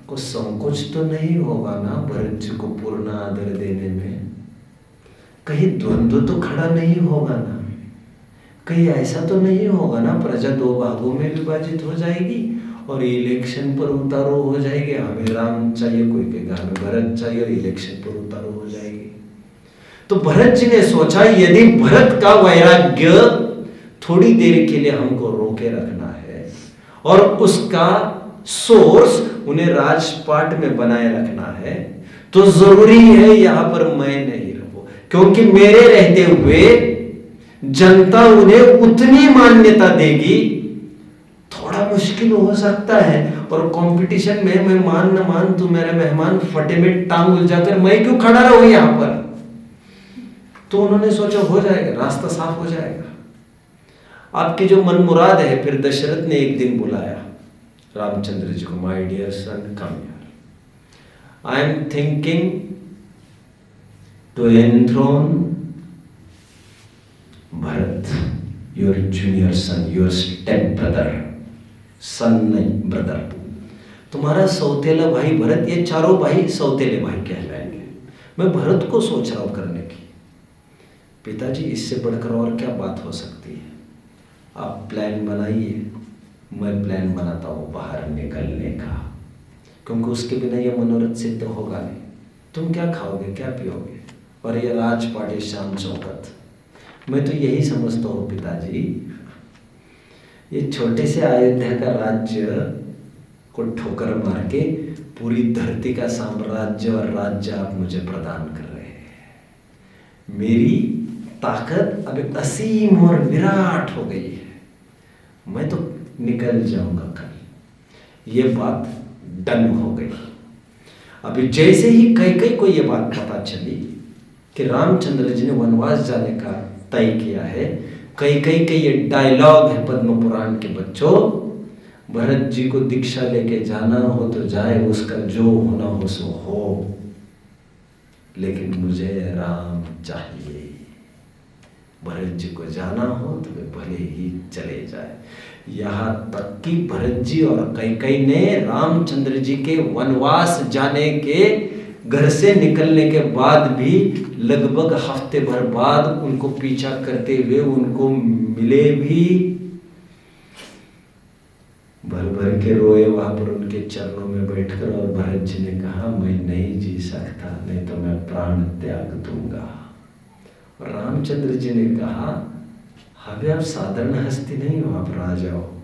Speaker 1: को संकोच तो नहीं होगा ना भरत जी को पूर्ण आदर देने में, कहीं द्वंद्व तो खड़ा नहीं होगा ना, कहीं ऐसा तो नहीं होगा ना प्रजा 2 भागों में विभाजित हो जाएगी और इलेक्शन पर उतारो हो जाएगी, हमें राम चाहिए, कोई कहेगा हमें भरत चाहिए, और इलेक्शन पर उतारो हो जाएगी। तो भरत जी ने सोचा यदि भरत का वैराग्य थोड़ी देर के लिए हमको रोक रोके रखना है और उसका सोर्स उन्हें राजपाट में बनाए रखना है, तो जरूरी है यहां पर मैं नहीं रहूं, क्योंकि मेरे रहते हुए जनता उन्हें उतनी मान्यता देगी। थोड़ा मुश्किल हो सकता है, और कंपटीशन में मैं मान न मान, तू मेरे मेहमान, फटे में टांग उलझाकर मैं क्यों खड़ा रहूं यहां पर। तो उन्होंने सोचा हो जाएगा, रास्ता साफ हो जाएगा, आपकी जो मन मुराद है। फिर दशरथ ने एक दिन बुलाया रामचंद्र जी को, my dear son come here, I am thinking to enthrone Bharat, your junior son, your step brother, son नहीं ब्रदर, तुम्हारा सौतेला भाई भरत, ये चारों भाई सौतेले भाई कहलाएंगे, मैं भरत को सोच रहा हूं करने की। पिताजी इससे बढ़कर और क्या बात हो सकती है, आप प्लान बनाइए, मैं प्लान बनाता हूं बाहर निकलने का, क्योंकि उसके बिना ये मनोरथ सिद्ध होगा नहीं। तुम क्या खाओगे, क्या पियोगे, और ये राजपाट, शान शौकत, मैं तो यही समझता हूँ पिताजी, ये छोटे से अयोध्या का राज्य को ठोकर मार के पूरी धरती का साम्राज्य और राज्य आप मुझे प्रदान कर रहे हैं। मेरी ताकत अब असीम और विराट हो गई है, मैं तो निकल जाऊंगा कल। ये बात डन हो गई। अभी जैसे ही कैकेयी को ये बात पता चली कि रामचंद्र जी ने वनवास जाने का तय किया है, कैकेयी के ये डायलॉग है पद्म पुराण के बच्चों, भरत जी को दीक्षा लेके जाना हो तो जाए, उसका जो होना हो सो हो, लेकिन मुझे राम चाहिए। भरत जी को जाना हो तो वे भले ही चले जाए। यहाँ तक कि भरत जी और कैकेयी ने रामचंद्र जी के वनवास जाने के, घर से निकलने के बाद भी लगभग हफ्ते भर बाद उनको पीछा करते हुए उनको मिले भी, भर भर के रोए वहां पर उनके चरणों में बैठकर, और भरत जी ने कहा मैं नहीं जी सकता, नहीं तो मैं प्राण त्याग दूंगा। और रामचंद्र जी ने कहा अबे आप साधारण हस्ती नहीं हो, आप राजा हो।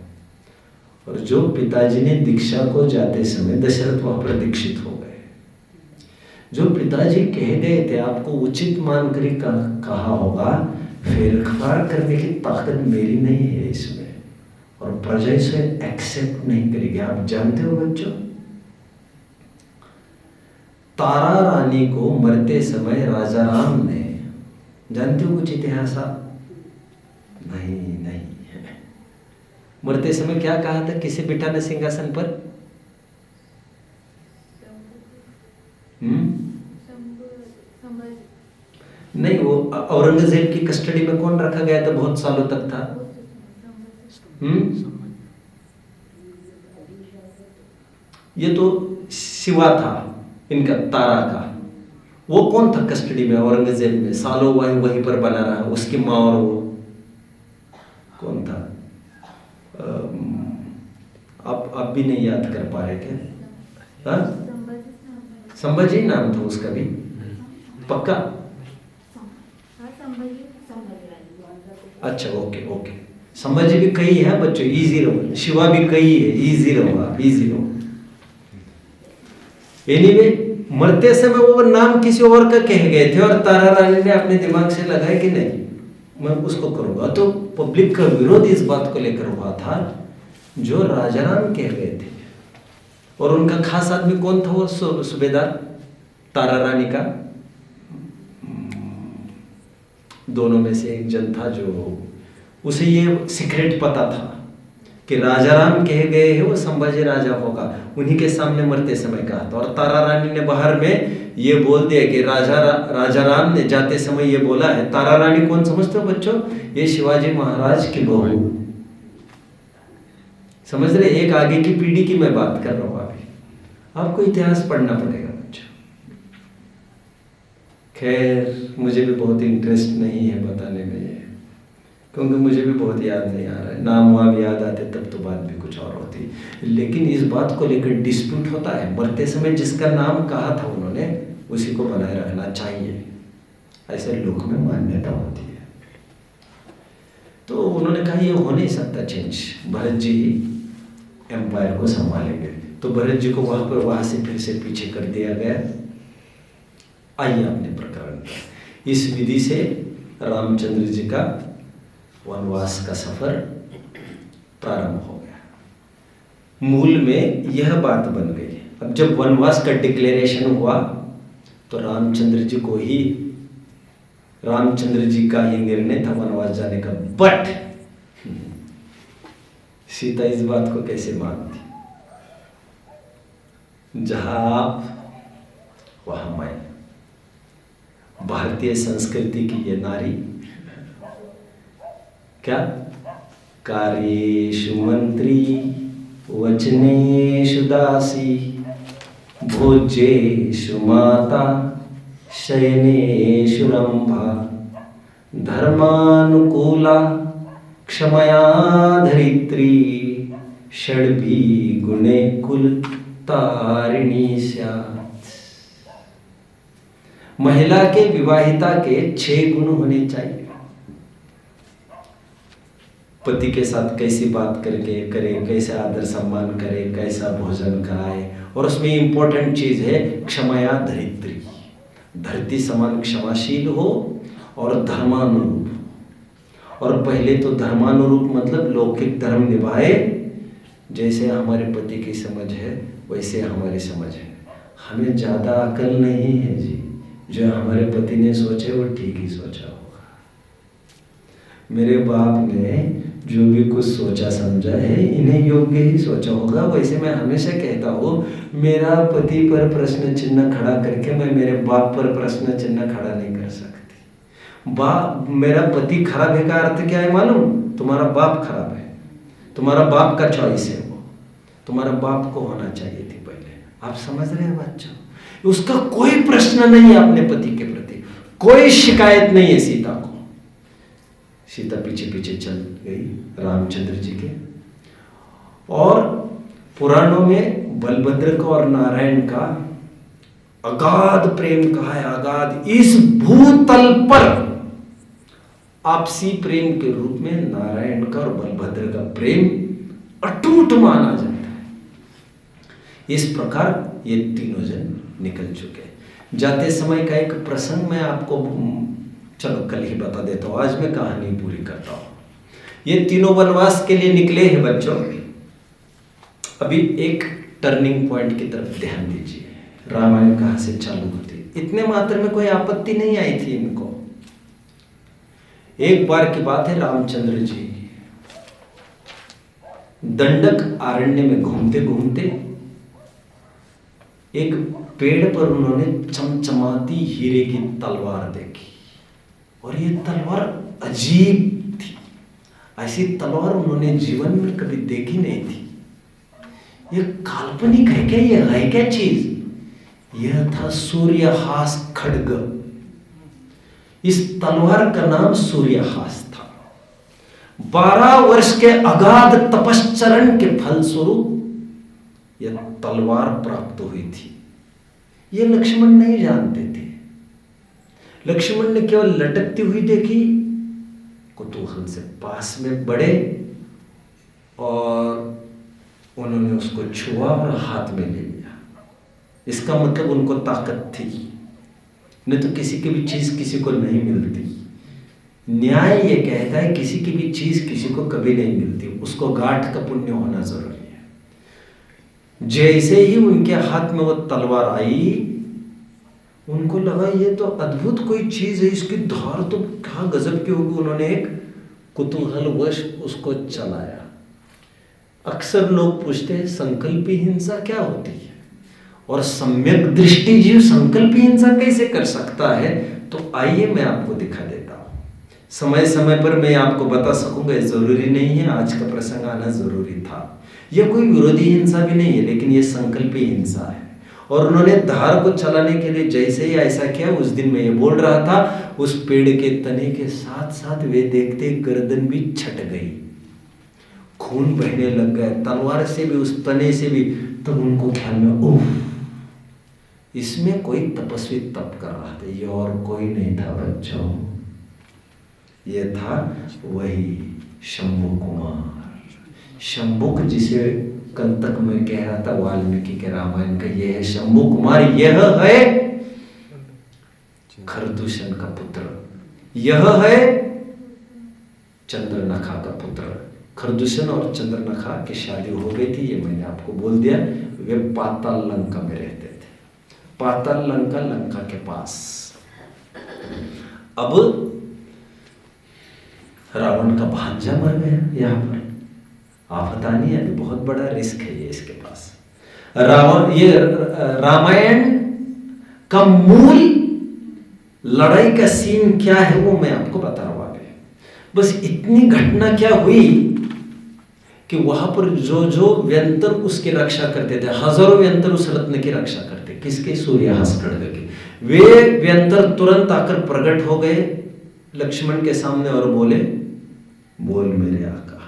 Speaker 1: और जो पिताजी ने दीक्षा को जाते समय दशरथ वहां पर दीक्षित हो गए, जो पिताजी कह गए थे आपको उचित मानकर कहा होगा, फेरफार करने की ताकत मेरी नहीं है इसमें, और प्रजा इसे एक्सेप्ट नहीं करेगी। आप जानते हो बच्चों, तारा रानी को मरते समय राजा राम ने, जानते हो कुछ इतिहास आप? नहीं, मरते समय क्या कहा था, किसे बिठाना सिंहासन पर? नहीं, वो औरंगजेब की कस्टडी में कौन रखा गया था, बहुत सालों तक था? ये तो शिवा था इनका, तारा का। वो कौन था कस्टडी में औरंगजेब में, सालों वहीं पर बना रहा, उसकी माँ, और वो कौन था? आप भी नहीं याद कर पा रहे क्या? संभाजी नाम था उसका भी, पक्का? अच्छा, ओके। संभाजी भी कई है बच्चों, इजी रहो। शिवा भी कई है, इजी रहो आप, इजी रहो। एनीवे, मरते समय वो नाम किसी और का कह गए थे, और तारा रानी ने अपने दिमाग से लगाया कि नहीं मैं उसको करूंगा। तो पब्लिक का विरोध इस बात को लेकर हुआ था जो राजा राम कह गए थे। और उनका खास आदमी कौन था? वो सूबेदार तारा रानी का दोनों में से एक जन था, जो उसे ये सीक्रेट पता था कि राजा राम कह गए हैं वो संभाजी राजा होगा। उन्हीं के सामने मरते समय कहा था। और तारा रानी ने बाहर में ये बोल दिया कि राजा राम ने जाते समय ये बोला है। तारा रानी कौन समझते हो बच्चों? ये शिवाजी महाराज की बहू, समझ रहे? एक आगे की पीढ़ी की मैं बात कर रहा हूं। अभी आपको इतिहास पढ़ना पड़ेगा बच्चों। खैर, मुझे भी बहुत इंटरेस्ट नहीं है बताने में ये, क्योंकि मुझे भी बहुत याद नहीं आ रहा है। नाम वाम याद आते तब तो बात भी कुछ और होती, लेकिन इस बात को लेकर डिस्प्यूट होता है। मरते समय जिसका नाम कहा था उन्होंने, उसी को बनाए रखना चाहिए, ऐसे लोक में मान्यता होती है। तो उन्होंने कहा ये हो नहीं सकता चेंज, भरत जी ही एम्पायर को संभालेंगे। तो भरत जी को वहाँ से फिर से पीछे कर दिया गया। आइए अपने प्रकरण पर। इस विधि से रामचंद्र जी का वनवास का सफर प्रारंभ हो गया। मूल में यह बात बन गई। अब जब वनवास का डिक्लेरेशन हुआ तो रामचंद्र जी का ये निर्णय था वनवास जाने का। बट सीता इस बात को कैसे मानती? जहां आप वहां मैं। भारतीय संस्कृति की ये नारी क्या कार्येषु मंत्री वचनेषु दासी भोज्येषु माता शयनेषु रंभा धर्मानुकूला क्षमया धरित्री षड्भी गुणे कुल तारिणी स्यात्। महिला के विवाहिता के 6 गुण होने चाहिए। पति के साथ कैसी बात करके करे, कैसे आदर सम्मान करे, कैसा भोजन कराए, और उसमें इंपॉर्टेंट चीज है क्षमया धरित्री, धरती समान क्षमाशील हो और धर्मानुरूप। और पहले तो धर्मानुरूप मतलब लौकिक धर्म निभाए, जैसे हमारे पति की समझ है वैसे हमारी समझ है। हमें ज़्यादा अकल नहीं है जी, जो हमारे पति ने सोचे वो ठीक ही सोचा होगा। मेरे बाप ने जो भी कुछ सोचा समझा है इन्हें योग्य ही सोचा होगा। वैसे मैं हमेशा कहता हूँ, मेरा पति पर प्रश्न चिन्ह खड़ा करके मैं मेरे बाप पर प्रश्न चिन्ह खड़ा नहीं कर सकती। मेरा पति खराब है का अर्थ क्या है मालूम? तुम्हारा बाप खराब है, तुम्हारा बाप का चॉइस है, वो तुम्हारा बाप को होना चाहिए थी पहले। आप समझ रहे हैं बच्चों? उसका कोई प्रश्न नहीं है अपने पति के प्रति, कोई शिकायत नहीं है सीता को। सीता पीछे पीछे चल गई रामचंद्र जी के। और पुराणों में बलभद्र का और नारायण का अगाध प्रेम कहा है। अगाध, इस भूतल पर आपसी प्रेम के रूप में नारायण का और बलभद्र का प्रेम अटूट माना जाता है। इस प्रकार ये तीनों जन निकल चुके। जाते समय का एक प्रसंग मैं आपको चलो कल ही बता देता हूँ, आज मैं कहानी पूरी करता हूँ। ये तीनों वनवास के लिए निकले हैं बच्चों। अभी एक टर्निंग पॉइंट की तरफ ध्यान दीजिए। रामायण कहाँ से चालू होती, इतने मात्र में कोई आपत्ति नहीं आई थी इनको। एक बार की बात है, रामचंद्र जी दंडक आरण्य में घूमते घूमते एक पेड़ पर उन्होंने चमचमाती हीरे की तलवार देखी। और ये तलवार अजीब थी, ऐसी तलवार उन्होंने जीवन में कभी देखी नहीं थी। ये काल्पनिक है क्या? ये है क्या चीज? यह था सूर्यहास खड्ग। इस तलवार का नाम सूर्यहास था। 12 वर्ष के अगाध तपश्चरण के फलस्वरूप यह तलवार प्राप्त हुई थी। ये लक्ष्मण नहीं जानते थे। लक्ष्मण ने केवल लटकती हुई देखी, कुतूहल से पास में बढ़े और उन्होंने उसको छुआ और हाथ में ले लिया। इसका मतलब उनको ताकत थी, नहीं तो किसी की भी चीज किसी को नहीं मिलती। न्याय ये कहता है किसी की भी चीज किसी को कभी नहीं मिलती, उसको गांठ का पुण्य होना जरूरी है। जैसे ही उनके हाथ में वो तलवार आई, उनको लगा ये तो अद्भुत कोई चीज है, इसकी धार तो क्या गजब की होगी। उन्होंने एक कुतूहलवश उसको चलाया। अक्सर लोग पूछते हैं संकल्पी हिंसा क्या होती है, और सम्यक दृष्टि जीव संकल्पी हिंसा कैसे कर सकता है? तो आइए मैं आपको दिखा देता हूँ। समय समय पर मैं आपको बता सकूंगा, जरूरी नहीं है आज का प्रसंग आना जरूरी था। यह कोई विरोधी हिंसा भी नहीं है, लेकिन यह संकल्पी हिंसा है। और उन्होंने धार को चलाने के लिए जैसे ही ऐसा किया, उस दिन मैं ये बोल रहा था, उस पेड़ के तने के साथ साथ वे देखते गर्दन भी छट गई, खून बहने लग गया तलवार से भी, उस तने से भी। तब उनको ख्याल में, ओह, इसमें कोई तपस्वी तप कर रहा था। ये और कोई नहीं था बच्चों, ये था वही शंभु कुमार, शंभुक जिसे कल तक मैं कह रहा था वाल्मीकि के रामायण का, यह है शंभु कुमार, यह है खरदूषण का पुत्र, यह है चंद्रनखा का पुत्र। खरदूषण और चंद्रनखा की शादी हो गई थी, ये मैंने आपको बोल दिया। वे पाताल लंका में रहते थे, पाताल लंका, लंका के पास। अब रावण का भांजा मर गया। यहाँ पर आफत आनी है, बहुत बड़ा रिस्क है ये इसके पास। रामायण का मूल लड़ाई का सीन क्या है वो मैं आपको बता रहा हूं आगे। बस इतनी घटना क्या हुई कि वहां पर जो व्यंतर उसकी रक्षा करते थे, हजारों व्यंतर उस रत्न की रक्षा करते, किसके? सूर्यहास खड्ग के। वे व्यंतर तुरंत आकर प्रकट हो गए लक्ष्मण के सामने और बोले, बोल मेरे आका,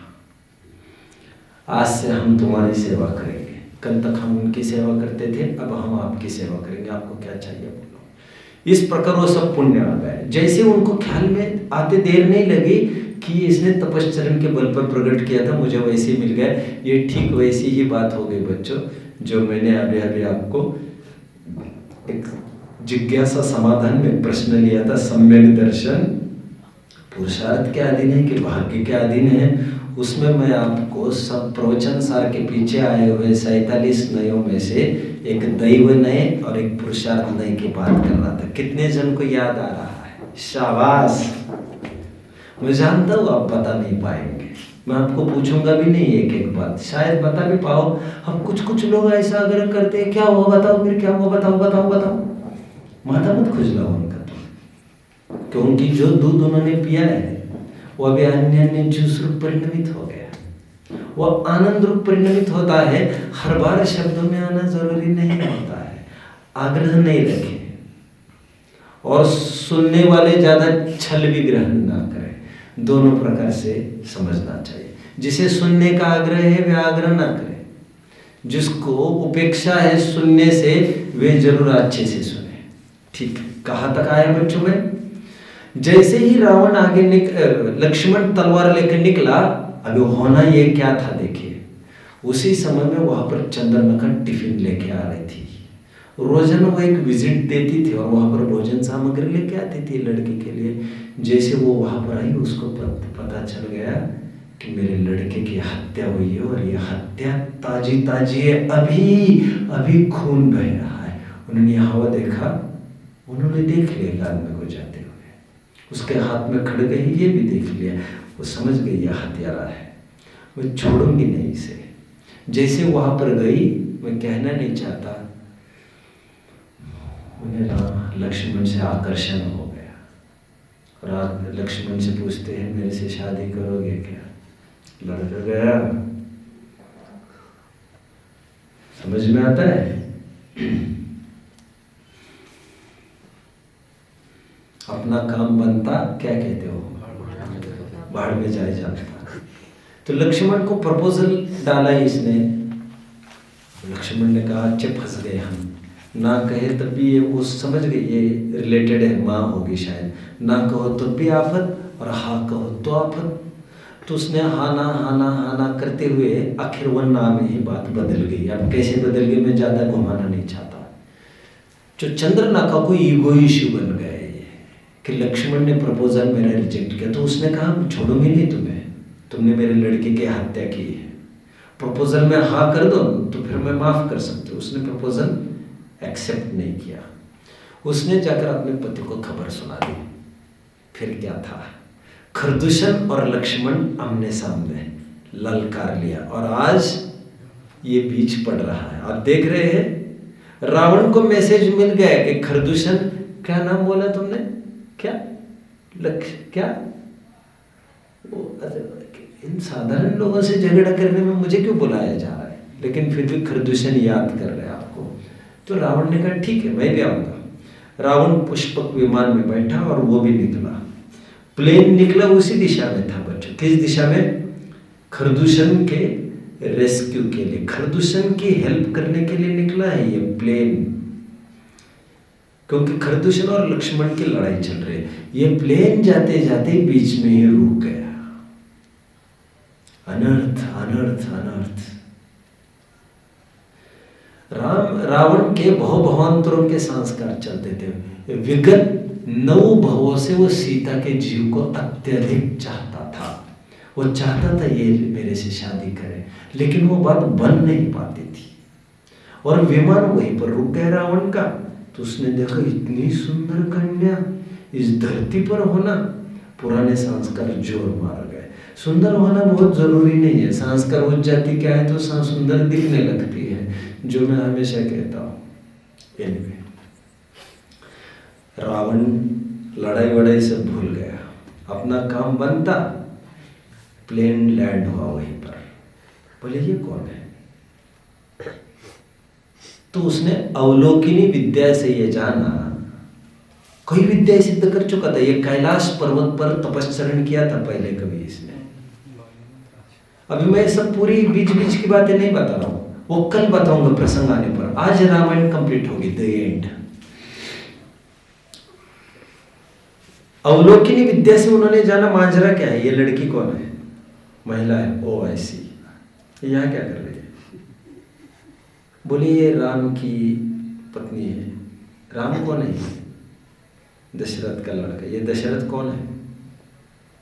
Speaker 1: आज से हम तुम्हारी सेवा करेंगे। कल तक हम उनकी सेवा करते थे, अब हम आपकी सेवा करेंगे, आपको क्या चाहिए बोलो। इस प्रकार वो सब पुण्य आ गए। जैसे उनको ख्याल में आते देर नहीं लगी कि इसने तपश्चरण के बल पर प्रकट किया था, मुझे वैसे ही मिल गया। ये ठीक वैसी ही बात हो गई बच्चों, जो मैंने अभी अभी आपको एक जिज्ञासा समाधान में प्रश्न लिया था। सम्यक दर्शन पुरुषार्थ के अधीन है कि भाग्य के अधीन है, उसमें मैं आपको सब प्रवचन सार के पीछे आए हुए 47 नयों में से एक दैव नय और एक पुरुषार्थ नय की बात कर रहा था। कितने जन को याद आ रहा है? शाबाश। मैं जानता हूँ आप बता नहीं पाएंगे, मैं आपको पूछूंगा भी नहीं एक एक बात, शायद बता भी पाओ। हम कुछ लोग ऐसा अगर करते हैं, क्या हुआ बताओ, फिर क्या हुआ बताओ बताओ बताओ, माथा मत खुजलाओ उनका, क्योंकि जो दूध उन्होंने पिया है वो अभी अन्य जूस रूप परिणमित हो गया, वो आनंद रूप परिणमित होता है। हर बार शब्दों में आना जरूरी नहीं होता है। आग्रह नहीं रखें और सुनने वाले ज्यादा छल भी ग्रहण ना करें, दोनों प्रकार से समझना चाहिए। जिसे सुनने का आग्रह है वे आग्रह ना करें, जिसको उपेक्षा है सुनने से वे जरूर अच्छे से सुने। ठीक, कहाँ तक आया बच्चों में? जैसे ही रावण आगे लक्ष्मण तलवार लेकर निकला, अभी होना ये क्या था देखिए। उसी समय में वहां पर चंद्रनखा टिफिन लेके आ रही थी। रोजाना वो एक विजिट देती थी और वहां पर भोजन सामग्री लेके आती थी लड़के के लिए। जैसे वो वहां पर आई, उसको पता चल गया कि मेरे लड़के की हत्या हुई है और ये हत्या ताजी ताजी है, अभी अभी खून बह रहा है। उन्होंने हवा देखा, उन्होंने देख लिया गांव में को जाते हुए, उसके हाथ में खड़ग है, ये भी देख लिया। वो समझ गई यह हत्यारा है, मैं छोड़ूंगी नहीं इसे। जैसे वहां पर गई, मैं कहना नहीं चाहता, उन्हें लक्ष्मण से आकर्षण हो गया। और लक्ष्मण से पूछते हैं, मेरे से शादी करोगे क्या? लड़का गया, समझ में आता है? अपना काम बनता, क्या कहते हो, बाढ़ में जाए जाता। तो लक्ष्मण को प्रपोजल डाला इसने। लक्ष्मण ने कहा, अच्छे फंस गए हम, ना कहे तब भी ये वो समझ गई ये रिलेटेड है, माँ होगी शायद, ना कहो तब भी आफत और हाँ कहो तो आफत। तो उसने हाना करते हुए आखिर वो ना में ही बात बदल गई। अब कैसे बदल गई मैं ज़्यादा घुमाना नहीं चाहता। जो चंद्रनखा को ईगो इश्यू बन गए कि लक्ष्मण ने प्रपोजल मेरा रिजेक्ट किया, तो उसने कहा छोड़ूंगी नहीं तुम्हें, तुमने मेरे लड़के की हत्या की है, प्रपोजल में हाँ कर दो तो फिर मैं माफ कर सकती हूँ। उसने प्रपोजल एक्सेप्ट नहीं किया। उसने जाकर अपने पति को खबर सुना दी। फिर क्या था, खरदूषण और लक्ष्मण आमने सामने ललकार लिया और आज ये बीच पड़ रहा है। आप देख रहे हैं रावण को मैसेज मिल गया कि खरदूषण, क्या नाम बोला तुमने, क्या क्या इन साधारण लोगों से झगड़ा करने में मुझे क्यों बुलाया जा रहा है? लेकिन फिर भी खरदूषण याद कर रहे हैं आपको। तो रावण ने कहा ठीक है मैं भी आऊंगा। रावण पुष्पक विमान में बैठा और वो भी निकला। प्लेन निकला उसी दिशा में था बच्चों। किस दिशा में? खरदूषण के रेस्क्यू के लिए, खरदूषण की हेल्प करने के लिए निकला है ये प्लेन। क्योंकि खरदूषण और लक्ष्मण की लड़ाई चल रही है। ये प्लेन जाते जाते बीच में ही रुक गया। अनर्थ अनर्थ अनर्थ। रावण के भवांतरों के संस्कार चलते थे। विगत 9 भवों से वो सीता के जीव को अत्यधिक चाहता था। वो चाहता था ये मेरे से शादी करे, लेकिन वो बात बन नहीं पाती थी। और विमान वहीं पर रुक गया रावण का। तो उसने देखा इतनी सुंदर कन्या इस धरती पर होना, पुराने संस्कार जोर मार गए। सुंदर होना बहुत जरूरी नहीं है, संस्कार उच्च जाति क्या है तो सुंदर दिखने लगती है, जो मैं हमेशा कहता हूँ। एनीवे, रावण लड़ाई वड़ाई से भूल गया, अपना काम बनता, प्लेन लैंड हुआ वहीं पर। बोले ये कौन है? तो उसने अवलोकिनी विद्या से ये जाना, कोई विद्या सिद्ध कर चुका था। ये कैलाश पर्वत पर तपस्चरण किया था पहले कभी इसने। अभी मैं सब पूरी बीच बीच की बातें नहीं बता रहा हूँ, वो कल बताऊंगा प्रसंग आने पर। आज रामायण कंप्लीट होगी, द एंड। अवलोकिनी विद्या से उन्होंने जाना माजरा क्या है, ये लड़की कौन है, महिला है। ओ आई सी, यहाँ क्या कर रही है? बोली ये राम की पत्नी है। राम कौन है? दशरथ का लड़का। ये दशरथ कौन है?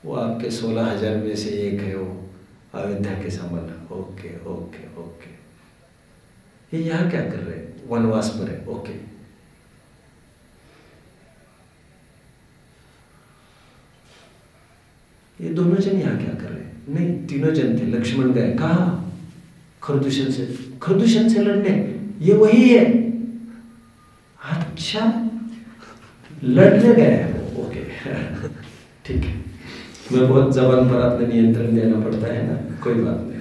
Speaker 1: वो आपके 16,000 में से एक है, वो अयोध्या के संबंध। ओके ओके ओके, ये यहाँ क्या कर रहे हैं? वनवास पर है। ओके, ये दोनों जन यहाँ क्या कर रहे हैं? नहीं, तीनों जन थे। लक्ष्मण गए, कहा खरदूषण से लड़ने। ये वही है। अच्छा, लड़ने गए हैं वो। ओके ठीक है, मैं बहुत जबान पर अपने नियंत्रण देना पड़ता है ना, कोई बात नहीं।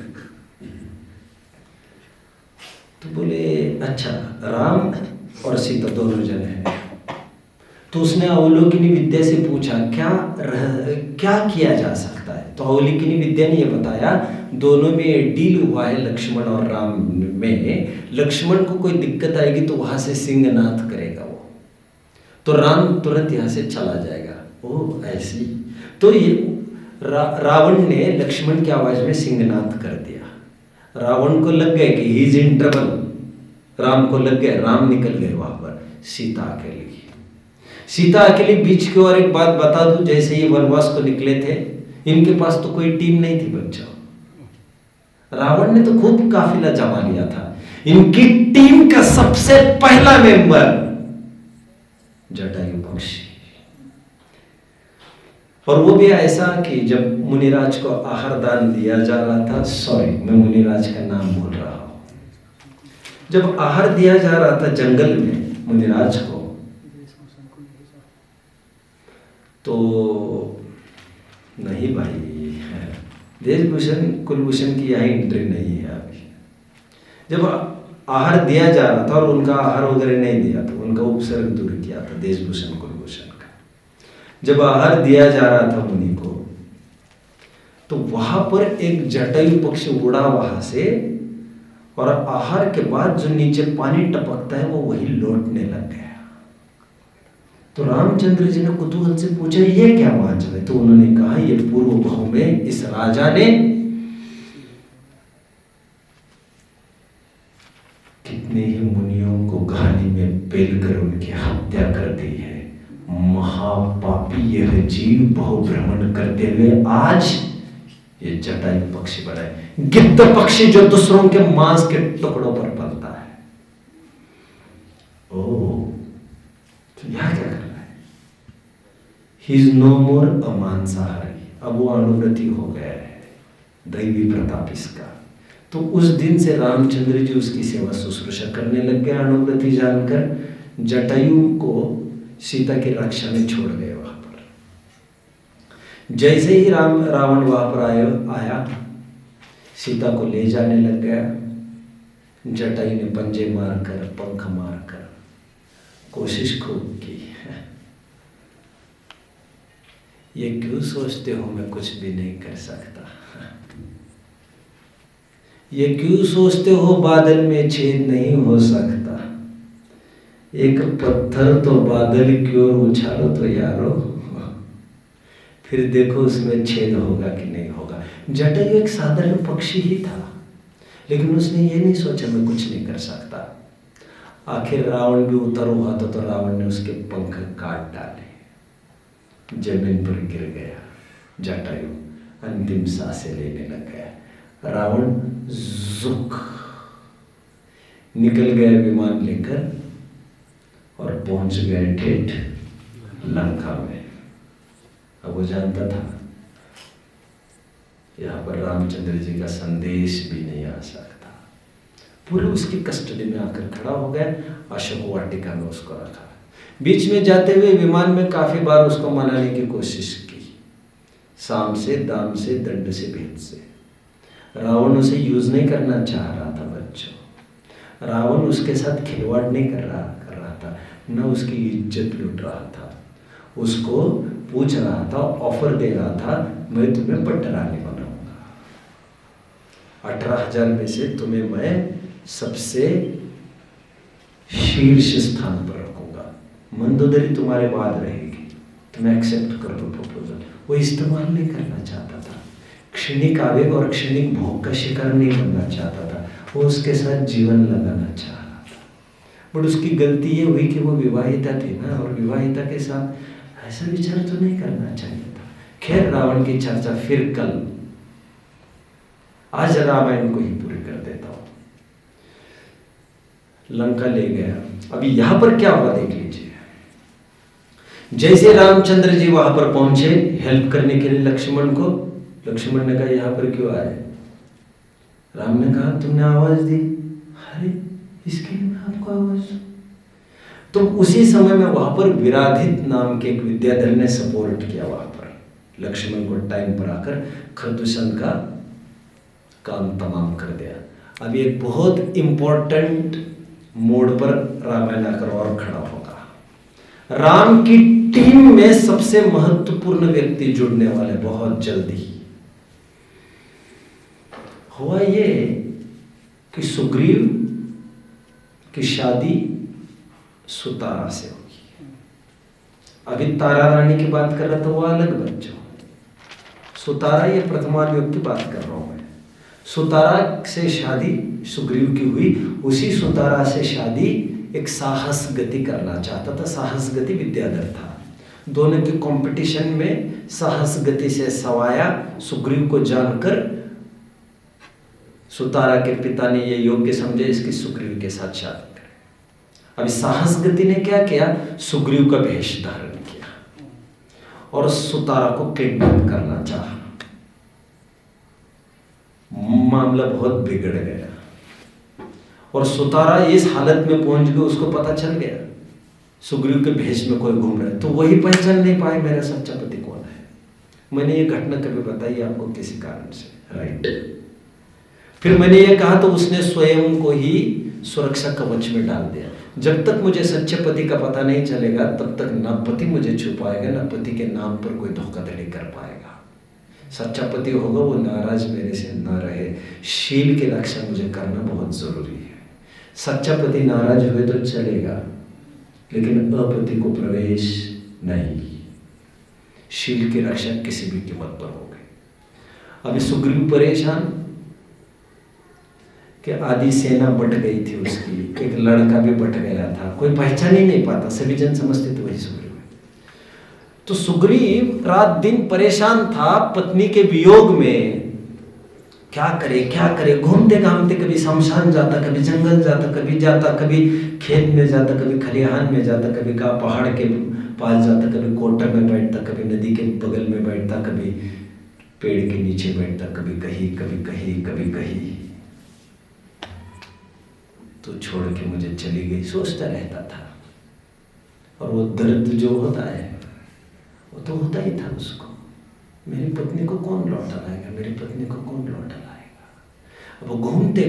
Speaker 1: तो बोले अच्छा, राम और सीता दोनों जन हैं। तो उसने अवलोकिनी विद्या से पूछा क्या किया जा सकता है? तो अवलोकिनी विद्या ने ये बताया, दोनों में डील हुआ है लक्ष्मण और राम में। लक्ष्मण को कोई दिक्कत आएगी तो वहां से सिंहनाद करेगा वो, तो राम तुरंत यहाँ से चला जाएगा। ओह ऐसी। तो ये रावण ने लक्ष्मण की आवाज में सिंहनाद कर दिया। रावण को लग गए कि he is in trouble. Ram को लग गए, राम निकल गए वहां पर। सीता अकेली, सीता अकेली बीच की ओर। एक बात बता दूं, जैसे ये वनवास को निकले थे, इनके पास तो कोई टीम नहीं थी बच्चों। रावण ने तो खूब काफिला जमा लिया था। इनकी टीम का सबसे पहला मेंबर जटायु पक्षी। और वो भी ऐसा कि जब मुनिराज को आहार दान दिया जा रहा था, सॉरी मैं मुनिराज का नाम भूल रहा हूं, जब आहार दिया जा रहा था जंगल में मुनिराज को, तो नहीं भाई, देशभूषण कुलभूषण की यही एंट्री नहीं है अभी। जब आहार दिया जा रहा था और उनका आहार वगैरह नहीं दिया था, उनका उपसर्ग दूर किया था देशभूषण कुलभूषण का। जब आहार दिया जा रहा था मुनि को, तो वहां पर एक जटायु पक्षी उड़ा वहां से, और आहार के बाद जो नीचे पानी टपकता है वो वही लौटने लग गया। तो रामचंद्र जी ने कुतूहल से पूछा ये क्या वाचक है? तो उन्होंने कहा ये पूर्व भाव में इस राजा ने कितने ही मुनियों को घानी में पेलकर उनकी हत्या कर दी है। महापापी यह जीव बहुभ्रमण करते हुए आज ये जटायु पक्षी बना है। गिद्ध पक्षी जो दूसरों के मांस के टुकड़ों पर पलता है। ओह, तो यह क्या कर रहा है? ही इज नो मोर अ मांसाहारी। अब वो अनुव्रती हो गया है, दैवी प्रताप इसका। तो उस दिन से रामचंद्र जी उसकी सेवा शुश्रूषा करने लग गए, अनुव्रती जानकर। जटायु को सीता की रक्षा में छोड़ गए वहां पर। जैसे ही रावण वहां पर आया, सीता को ले जाने लग गया। जटायु ने पंजे मारकर, पंख मारकर कोशिश खूब की। ये क्यों सोचते हो मैं कुछ भी नहीं कर सकता? ये क्यों सोचते हो बादल में छेद नहीं हो सकता? एक पत्थर तो बादल की ओर उछालो तो यारो। फिर देखो उसमें छेद होगा कि नहीं होगा। जटायु एक साधारण पक्षी ही था, लेकिन उसने ये नहीं सोचा मैं कुछ नहीं कर सकता। आखिर रावण भी उतर हुआ तो रावण ने उसके पंख काट डाले, जमीन पर गिर गया। जटायु अंतिम सांसें लेने लग गया। रावण जुक निकल गया विमान लेकर और पहुंच गए ठेठ लंका में। अब वो जानता था यहाँ पर रामचंद्र जी का संदेश भी नहीं आ सकता। पूरे उसकी कस्टडी में आकर खड़ा हो गया। अशोक वाटिका में उसको रखा। बीच में जाते हुए विमान में काफी बार उसको मनाने की कोशिश की, साम से, दाम से, दंड से, भेद से। रावण उसे यूज नहीं करना चाह रहा था बच्चों। रावण उसके साथ खिलवाड़ नहीं कर रहा था, न उसकी इज्जत लूट रहा था। उसको पूछ रहा था, ऑफर दे रहा था, मैं तुम्हें पट्टरानी बनाऊंगा। 18,000 में से तुम्हें मैं सबसे शीर्ष स्थान पर रखूंगा। मंदोदरी तुम्हारे बाद रहेगी, तुम्हें एक्सेप्ट कर लो प्रपोजल। वो इस्तेमाल नहीं करना चाहता था, क्षणिक आवेग और क्षणिक भोग का शिकार नहीं बनना चाहता था। वो उसके साथ जीवन लगाना चाह रहा था। बट उसकी गलती ये हुई कि वो विवाहिता थी ना, और विवाहिता के साथ ऐसा विचार तो नहीं करना चाहिए था। खैर, रावण की चर्चा फिर कल, आज रामायण को ही पूरी कर देता हूं। लंका ले गया। अभी यहां पर क्या हुआ देख लीजिए। जैसे रामचंद्र जी वहां पर पहुंचे हेल्प करने के लिए लक्ष्मण को, लक्ष्मण ने कहा यहां पर क्यों आए? राम ने कहा तुमने आवाज दी। अरे इसके लिए मैं आपको आवाज दूं? तो उसी समय में वहां पर विराधित नाम के एक विद्याधर ने सपोर्ट किया। वहां पर लक्ष्मण को टाइम पर आकर खरदूषण का काम तमाम कर दिया। अब एक बहुत इंपॉर्टेंट मोड़ पर रामायण आकर और खड़ा होगा। राम की टीम में सबसे महत्वपूर्ण व्यक्ति जुड़ने वाले बहुत जल्दी। हुआ ये कि सुग्रीव की शादी सुतारा से होगी। अभी तारा रानी की बात कर रहा था, वो अलग बच्चों। सुतारा ये प्रथमान युग की बात कर रहा हूं मैं। सुतारा से शादी सुग्रीव की हुई। उसी सुतारा से शादी एक साहस गति करना चाहता था। साहस गति विद्याधर था। दोनों के कंपटीशन में साहस गति से सवाया सुग्रीव को जानकर सुतारा के पिता ने ये योग्य समझे इसकी सुग्रीव के साथ शादी करे। अभी साहस गति ने क्या किया? सुग्रीव का भेष धारण किया और सुतारा को किडनैप करना चाहा। मामला बहुत बिगड़ गया और सुतारा इस हालत में पहुंच गई, उसको पता चल गया सुग्रीव के भेष में कोई घूम रहा है, तो वही पहचान नहीं पाए मेरा सच्चा पति कौन है। मैंने ये घटना कभी बताई आपको किसी कारण से, राइट? फिर मैंने ये कहा तो उसने स्वयं को ही सुरक्षा कवच में डाल दिया। जब तक मुझे सच्चे पति का पता नहीं चलेगा तब तक ना पति मुझे छू पाएगा, ना पति के नाम पर कोई धोखाधड़ी कर पाएगा। सच्चा पति होगा वो नाराज मेरे से ना रहे। शील की रक्षा मुझे करना बहुत जरूरी है। सच्चा पति नाराज हुए तो चलेगा, लेकिन अपति को प्रवेश नहीं। शील की रक्षा किसी भी कीमत पर हो गई। अभी सुग्रीव परेशान कि आधी सेना बट गई थी उसकी, एक लड़का भी बट गया था, कोई पहचान ही नहीं पाता, सभी जन समझते थे वही सुग्रीव है। तो सुग्रीव रात दिन परेशान था पत्नी के वियोग में। क्या करे, घूमते घामते कभी शमशान जाता, कभी जंगल जाता, कभी खेत में जाता, कभी खलिहान में जाता, कभी पहाड़ के पास जाता, कभी कोटर में बैठता, कभी नदी के बगल में बैठता, कभी पेड़ के नीचे बैठता, कभी कहीं तो छोड़ के मुझे चली गई सोचता रहता था। और वो दर्द जो होता है वो तो होता ही था उसको। मेरी पत्नी को कौन लौटा लाएगा। अब वो घूमते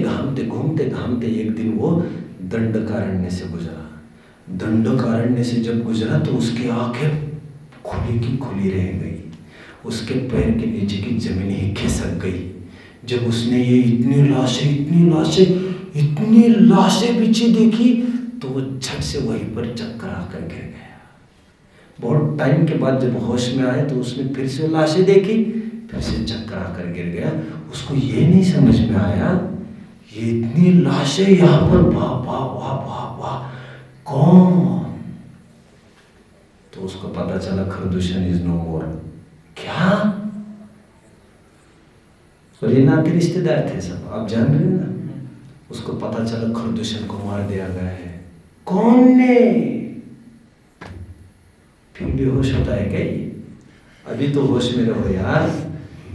Speaker 1: घामते एक दिन वो दंडकारण्य से गुजरा। दंडकारण्य से जब गुजरा तो उसकी आंखें खुली की खुली रह गई। उसके पैर के नीचे की जमीन ही खिसक गई। जब उसने ये इतनी लाशें बिछी देखी तो वो झट से वहीं पर चक्कर आकर गिर गया। बहुत टाइम के बाद जब होश में आए तो उसने फिर से लाशें देखी, फिर से चक्कर आकर गिर गया। उसको ये नहीं समझ में आया ये इतनी लाशें यहाँ पर, वाह वाह वाह वाह वाह, कौन? तो उसको पता चला खरदूषण इज नो मोर। क्या? और ये नाते रिश्तेदार थे सब, आप जान रहे हो ना। उसको पता चला खरदूषण को मार दिया गया है। कौन ने? फिर बेहोश होता है क्या ये? अभी तो होश में रहो यार,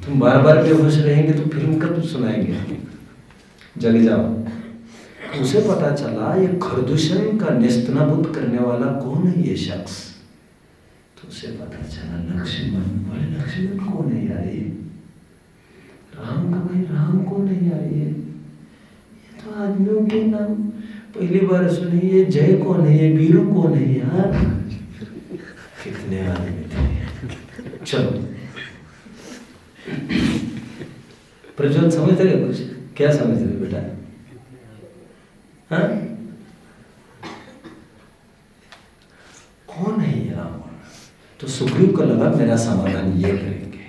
Speaker 1: तुम बार बार बेहोश रहेंगे तो फिल्म कब सुनाएंगे? जग जाओ। उसे पता चला ये खरदूषण का नेस्तनाबूद करने वाला कौन है ये शख्स। तो उसे पता चला लक्ष्मण। बोले लक्ष्मण कौन है यार ये? राम का भाई राम कौन है यार ये तो आदमियों के नाम पहली बार सुने। ये जय कौन है, ये वीरू कौन है यार? कितने आदमी थे। चलो प्रज्वल समझ रहे कुछ? क्या समझ रहे बेटा? हाँ? कौन है ये राम? तो सुग्रीव को लगा मेरा समाधान ये करेंगे।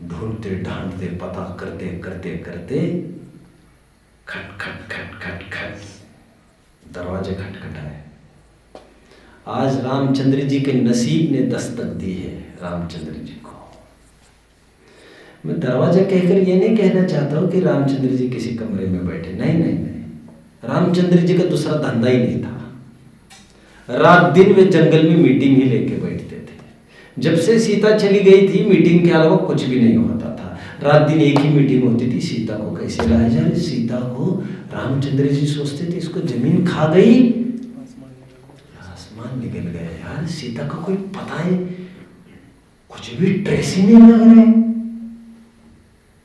Speaker 1: ढूंढते ढांढते पता करते करते करते खट खट खट खट खट दरवाजे खटखटाए। आज रामचंद्र जी के नसीब ने दस्तक दी है रामचंद्र जी को। मैं दरवाजा कहकर ये नहीं कहना चाहता हूं कि रामचंद्र जी किसी कमरे में बैठे, नहीं नहीं नहीं। रामचंद्र जी का दूसरा धंधा ही नहीं था। रात दिन वे जंगल में मीटिंग ही लेके बैठते थे। जब से सीता चली गई थी मीटिंग के अलावा कुछ भी नहीं होता था। रात दिन एक ही मीटिंग होती थी, सीता को कैसे लाया जाए। सीता को रामचंद्र जी सोचते थे इसको जमीन खा गई, आसमान निकल गया यार। सीता का कोई पता है, कुछ भी ट्रेस ही नहीं लग रहे।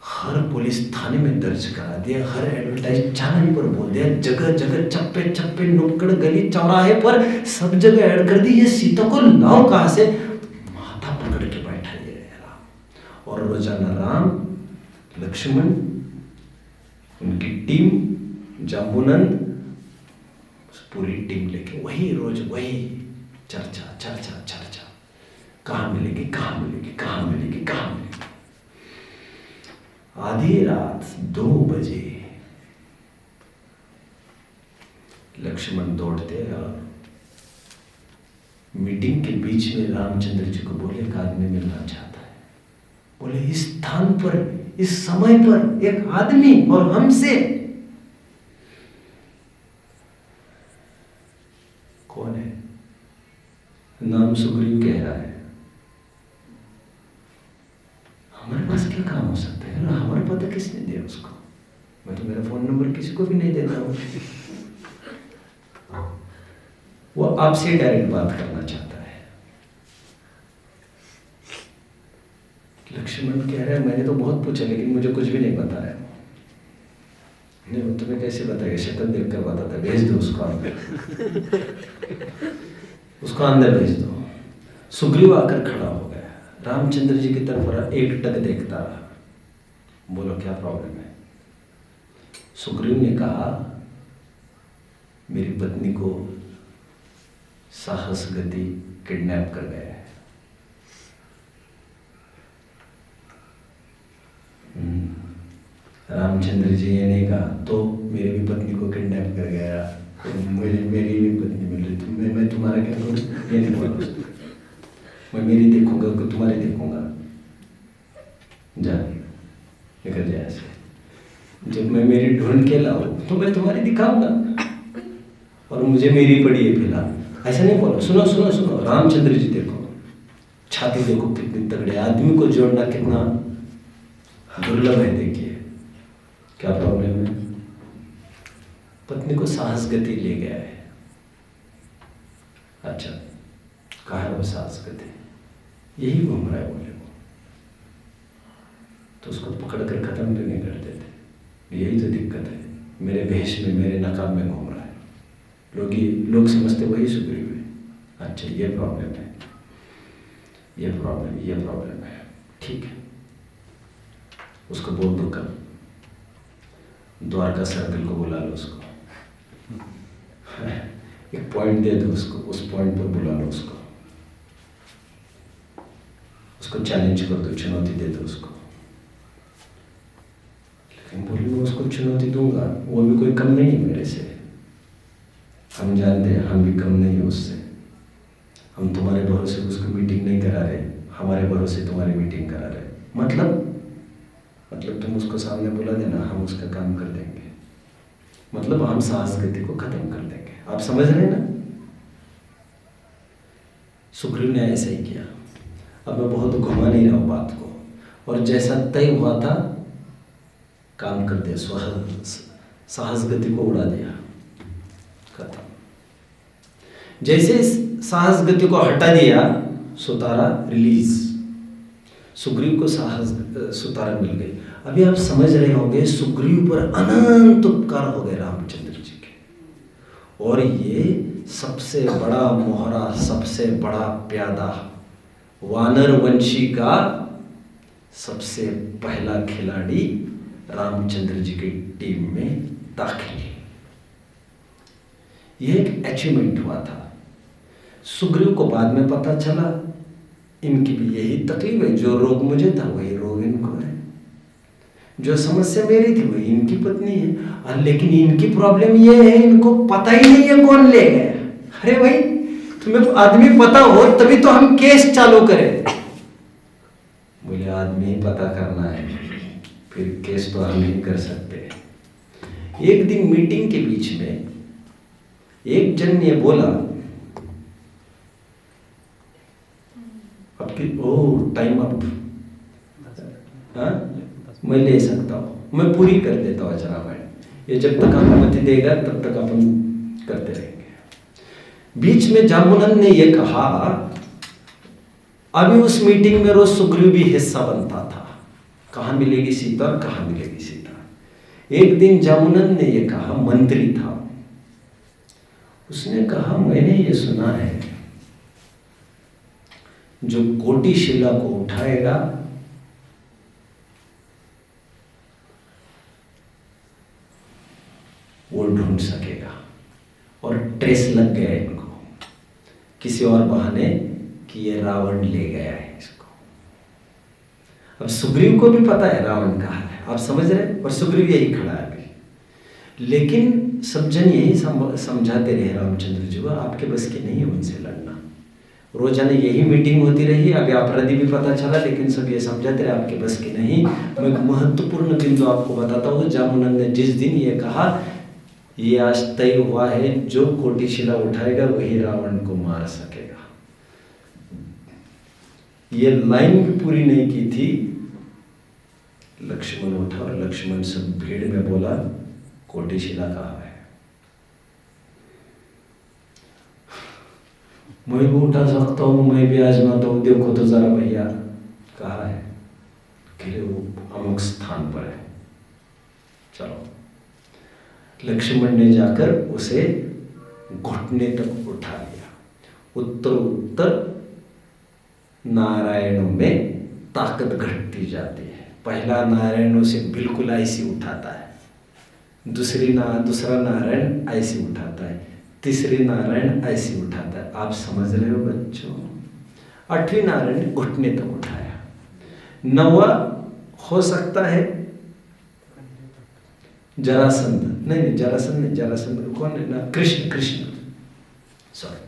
Speaker 1: हर पुलिस थाने में दर्ज करा दिया, हर एडवर्टाइज चैनल पर बोल दिया, जगह जगह चप्पे चप्पे नुक्कड़ गली चौराहे पर सब जगह ऐड कर दी, ये सीता को लाओ कहां से। माथा पकड़ के बैठा ये राम। और रोजाना राम, लक्ष्मण, उनकी टीम, जाम्बूनंद, पूरी टीम लेके वही रोज वही चर्चा चर्चा चर्चा, कहां मिलेगी कहां मिलेगी कहां मिलेगी कहां मिलेगी। आधी रात 2 बजे लक्ष्मण दौड़ते और मीटिंग के बीच में रामचंद्र जी को बोले एक आदमी मिलना चाहता है। बोले इस स्थान पर इस समय पर एक आदमी और हमसे? कौन है? नाम सुग्रीव कह रहा है। हमारे पास क्या काम हो सकता है? हमारा पता किसने दिया उसको? मैं तो मेरा फोन नंबर किसी को भी नहीं देता हूं। वो आपसे डायरेक्ट बात करना चाहता है। लक्ष्मण कह रहा है मैंने तो बहुत पूछा लेकिन मुझे कुछ भी नहीं बताया। नहीं तुम्हें कैसे बताएगा? शक्ल देखकर बताता। भेज दो उसको अंदर, उसको अंदर भेज दो। सुग्रीव आकर खड़ा हो गया, रामचंद्र जी की तरफ एकटक देखता रहा। बोलो क्या प्रॉब्लम है? सुग्रीव ने कहा मेरी पत्नी को साहस गति किडनैप कर गया है। रामचंद्र जी ने नहीं कहा तो मेरी भी पत्नी को किडनैप कर गया, तो मेरी भी पत्नी मिल रही थी, मैं तुम्हारा क्या करूं? ये नहीं बोला। मैं मेरी देखूंगा कि तुम्हारी देखूंगा। जा निकल जाए ऐसे। जब मैं मेरी ढूंढ के लाऊं तो मैं तुम्हारी दिखाऊंगा, और मुझे मेरी पड़ी है फिलहाल। ऐसा नहीं बोलो। सुनो सुनो सुनो, रामचंद्र जी देखो, छाती देखो कितनी तगड़े। आदमी को जोड़ना कितना दुर्लभ है। देखिए क्या प्रॉब्लम है। पत्नी को साहस गति ले गया है। अच्छा कहा है वो साहस गति? यही घूम रहा है बोले वो। तो उसको पकड़ कर खत्म भी नहीं कर देते। यही तो दिक्कत है। मेरे भेष में मेरे नकाब में घूम रहा है। लोग समझते वही सुग्रीव है। अच्छा ये प्रॉब्लम है, ये प्रॉब्लम है। ठीक है उसको बोल दो कल द्वारका सर्कल को बुला लो उसको। एक पॉइंट दे दो उसको, उस पॉइंट पर बुला लो उसको चैलेंज कर दो, चुनौती दे दो उसको। लेकिन बोले मैं उसको चुनौती दूंगा, वो भी कोई कम नहीं है मेरे से, हम जानते हैं हम भी कम नहीं है उससे। हम तुम्हारे भरोसे उसको मीटिंग नहीं करा रहे, हमारे भरोसे तुम्हारी मीटिंग करा रहे। मतलब तुम उसको सामने बुला देना, हम उसका काम कर देंगे, मतलब हम साहस गति को खत्म कर देंगे। आप समझ रहे हैं ना? सुग्रीव ने ऐसा ही किया। अब मैं बहुत घुमा नहीं रहा हूं बात को, और जैसा तय हुआ था काम कर दिया, साहस गति को उड़ा दिया, खत्म। जैसे इस साहस गति को हटा दिया, सुतारा रिलीज, सुग्रीव को सुतारा मिल गई। अभी आप समझ रहे होंगे सुग्रीव पर अनंत उपकार हो गए रामचंद्र जी के, और ये सबसे बड़ा मोहरा, सबसे बड़ा प्यादा, वानर वंशी का सबसे पहला खिलाड़ी रामचंद्र जी की टीम में दाखिल। यह एक अचीवमेंट हुआ था। सुग्रीव को बाद में पता चला इनकी भी यही तकलीफ है, जो रोग मुझे था वही रोग इनको है, जो समस्या मेरी थी वही इनकी पत्नी है, लेकिन इनकी प्रॉब्लम ये है इनको पता ही नहीं है कौन ले गया। अरे भाई तुम्हें आदमी पता हो तभी तो हम केस चालू करें। बोले आदमी ही पता करना है, फिर केस तो हम नहीं कर सकते। एक दिन मीटिंग के बीच में एक जन ने बोला, टाइम अप, मैं ले सकता हूं, मैं पूरी कर देता हूं जनाब, ये जब तक अनुमति देगा तब तक अपन करते रहेंगे। बीच में जामुनन ने यह कहा, अभी उस मीटिंग में रोज सुग्रीव भी हिस्सा बनता था, कहां मिलेगी सीता और कहां मिलेगी सीता। एक दिन जामुनन ने यह कहा, मंत्री था, उसने कहा मैंने ये सुना है जो कोटिशिला को उठाएगा वो ढूंढ सकेगा, और ट्रेस लग गया इनको किसी और बहाने कि ये रावण ले गया है इसको। अब सुग्रीव को भी पता है रावण कहाँ है, आप समझ रहे हैं, और सुग्रीव यही खड़ा है अभी। लेकिन सब जन यही समझाते रहे रामचंद्र जी को, आपके बस की नहीं है उनसे लड़ना। रोजाना यही मीटिंग होती रही, अभी अपराधी भी पता चला, लेकिन सब ये समझाते रहे आपके बस की नहीं। मैं एक महत्वपूर्ण बिंदु आपको बताता हूँ, जामुनन ने जिस दिन ये कहा, ये आज तय हुआ है जो कोटिशिला उठाएगा वही रावण को मार सकेगा। ये लाइन भी पूरी नहीं की थी, लक्ष्मण उठा और लक्ष्मण सब भीड़ में बोला कोटिशिला कहाँ है। मैं भी उठा सकता हूँ, मैं भी आजमाता हूँ, देखो तो जरा भैया कहाँ है। कि वो अमुक स्थान पर है। चलो, लक्ष्मण ने जाकर उसे घुटने तक उठा लिया। उत्तर उत्तर नारायणों में ताकत घटती जाती है। पहला नारायण उसे बिल्कुल ऐसी उठाता है, दूसरा नारायण ऐसी उठाता है, तीसरी नारायण ऐसी उठाता है। आप समझ रहे हो बच्चों? 8वीं नारायण घुटने तक उठाया। 9वां हो सकता है जरासंध, नहीं जरासंध कौन है ना, कृष्ण सॉरी,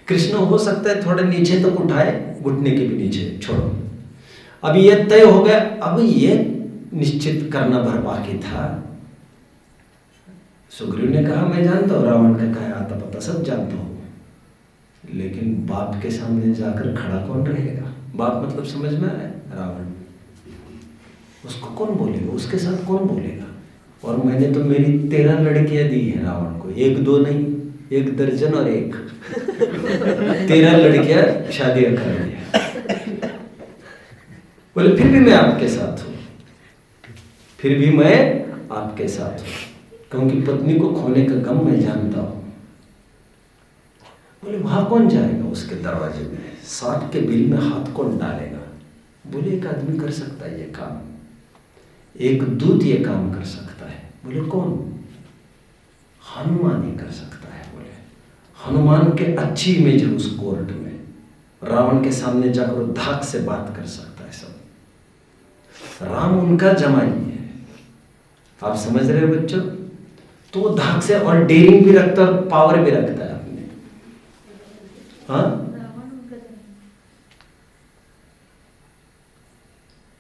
Speaker 1: कृष्ण हो सकता है थोड़ा नीचे तक उठाए, घुटने के भी नीचे छोड़ो। अब ये तय हो गया। अब ये निश्चित करना भर बाकी था। सुग्रीव ने कहा मैं जानता हूं रावण का क्या आता पता सब जानता हूं, लेकिन बाप के सामने जाकर खड़ा कौन रहेगा? बाप मतलब समझ में आया? रावण। उसको कौन बोलेगा, उसके साथ कौन बोलेगा? और मैंने तो मेरी 13 लड़कियां दी है रावण को, 1-2 नहीं, 1 दर्जन और 1 13 लड़कियां शादियां कर दिया। बोले फिर भी मैं आपके साथ हूं, फिर भी मैं आपके साथ हूं, क्योंकि पत्नी को खोने का गम मैं जानता हूं। बोले वहां कौन जाएगा उसके दरवाजे में, 60 के बिल में हाथ कौन डालेगा? बोले एक आदमी कर सकता है ये काम, एक दूत ये काम कर सकता है। बोले कौन? हनुमान ही कर सकता है। बोले हनुमान के अच्छी इमेज है उस कोर्ट में। रावण के सामने जाकर धाक से बात कर सकता है सब। राम उनका जमाई है, आप समझ रहे हो बच्चों? तो वो धाक से और डेयरिंग भी रखता है और पावर भी रखता है अपने। हाँ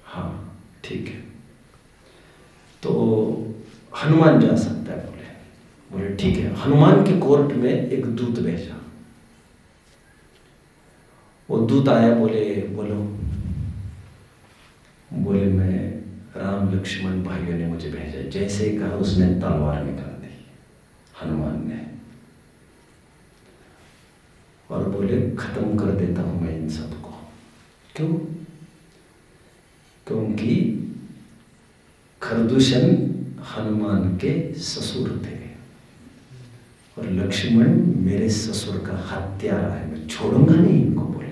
Speaker 1: हाँ ठीक है। तो हनुमान जा सकता है। बोले ठीक है। हनुमान के कोर्ट में एक दूत भेजा। वो दूत आया, बोले बोलो। बोले मैं राम लक्ष्मण भाइयों ने मुझे भेजा। जैसे ही कहा उसने तलवार निकाल दी हनुमान ने, और बोले खत्म कर देता हूं मैं इन सबको। क्यों? क्योंकि खरदूषण हनुमान के ससुर थे और लक्ष्मण मेरे ससुर का हत्यारा है, मैं छोड़ूंगा नहीं इनको। बोले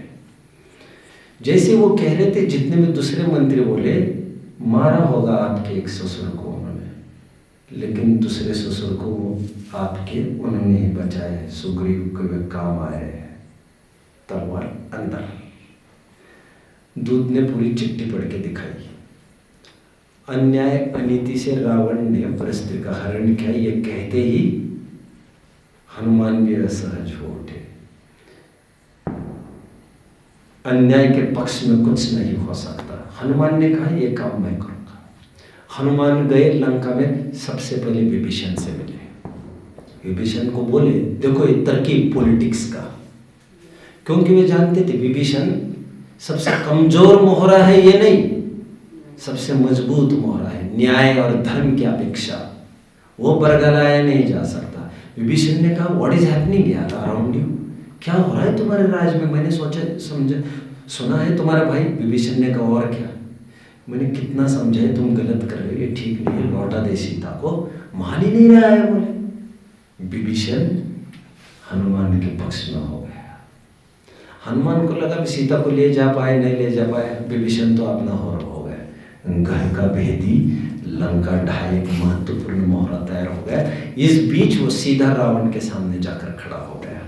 Speaker 1: जैसे वो कह रहे थे, जितने में दूसरे मंत्री बोले मारा होगा आपके एक ससुर को उन्होंने, लेकिन दूसरे ससुर को आपके उन्होंने ही बचाए, सुग्रीव के वे काम आए। तलवार अंदर। दूत ने पूरी चिट्ठी पढ़ के दिखाई। अन्याय अनीति से रावण ने परस्त्री का हरण किया, ये कहते ही हनुमान भी असहज हो उठे। अन्याय के पक्ष में कुछ नहीं हो सकता। हनुमान ने कहा ये काम मैं करूंगा। हनुमान गए लंका में, सबसे पहले विभीषण से मिले। विभीषण को बोले देखो ये तरकीब पॉलिटिक्स का, क्योंकि वे जानते थे विभीषण सबसे कमजोर मोहरा है, ये नहीं सबसे मजबूत मोहरा है। न्याय और धर्म की अपेक्षा वो बरगलाया नहीं जा सकता। विभीषण ने कहा व्हाट इज हैपनिंग यार अराउंड यू, क्या हो रहा है तुम्हारे राज में? मैंने सोचा समझा सुना है तुम्हारा भाई। विभीषण ने कहा और क्या? मैंने कितना समझाया तुम गलत कर रहे हो, ये ठीक नहीं है, लौटा दे सीता को। मान ही नहीं रहा है। बोले विभीषण हनुमान के पक्ष में हो गया। हनुमान को लगा भी सीता को ले जा पाए नहीं ले जा पाए, विभीषण तो अपना हो गया। घर का भेदी लंका ढाई एक महत्वपूर्ण मोहरा तैयार हो गया। इस बीच वो सीधा रावण के सामने जाकर खड़ा हो गया।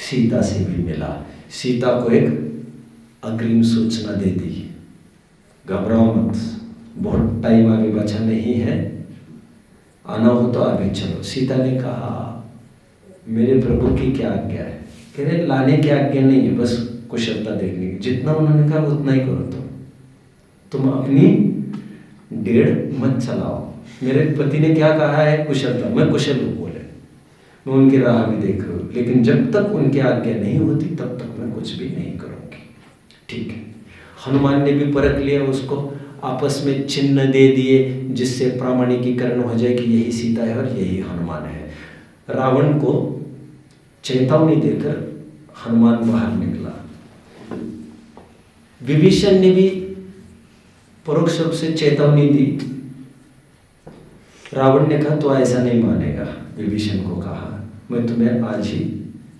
Speaker 1: सीता से भी मिला, सीता को एक अग्रिम सूचना दे दी, घबराओ मत, बहुत टाइम अभी बचा नहीं है, आना हो तो अभी चलो। सीता ने कहा मेरे प्रभु की क्या आज्ञा है? कह रहे लाने की आज्ञा नहीं है, बस कुशलता देखने की। जितना उन्होंने कहा उतना ही करो। तुम अपनी डेढ़ मत चलाओ। मेरे पति ने क्या कहा है? कुशलता। मैं कुशल हूँ। बोले मैं उनकी राह भी देख रहा हूँ, लेकिन जब तक उनकी आज्ञा नहीं होती तब तक मैं कुछ भी नहीं करूँगी। ठीक है। हनुमान ने भी परख लिया उसको, आपस में चिन्ह दे दिए जिससे प्रामाणिकीकरण हो जाए कि यही सीता है और यही हनुमान है। रावण को चेतावनी देकर हनुमान बाहर निकला। विभीषण ने भी परोक्ष रूप से चेतावनी दी। रावण ने कहा तो ऐसा नहीं मानेगा। विभीषण को कहा मैं तुम्हें आज ही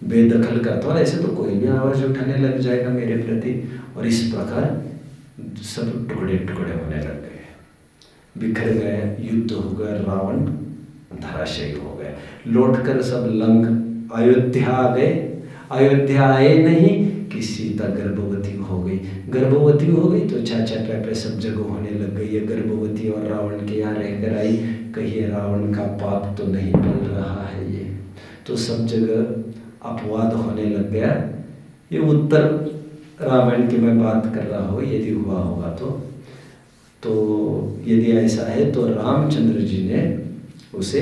Speaker 1: बेदखल करता हूँ, ऐसे तो कोई भी आवाज उठाने लग जाएगा मेरे प्रति। और इस प्रकार सब टुकड़े टुकड़े होने लग गए, बिखर गए, युद्ध हो गया, रावण धराशायी हो गए। लौटकर सब लंक अयोध्या आ गए। अयोध्या आए नहीं कि सीता गर्भवती हो गई। गर्भवती हो गई तो चाचा पापा सब जगह होने लग गई। ये गर्भवती और रावण के यहाँ रहकर आई, कहीं रावण का पाप तो नहीं पल रहा है ये, तो सब जगह अपवाद होने लग गया। ये उत्तर रामायण की मैं बात कर रहा हूँ, यदि हुआ होगा तो यदि ऐसा है तो रामचंद्र जी ने उसे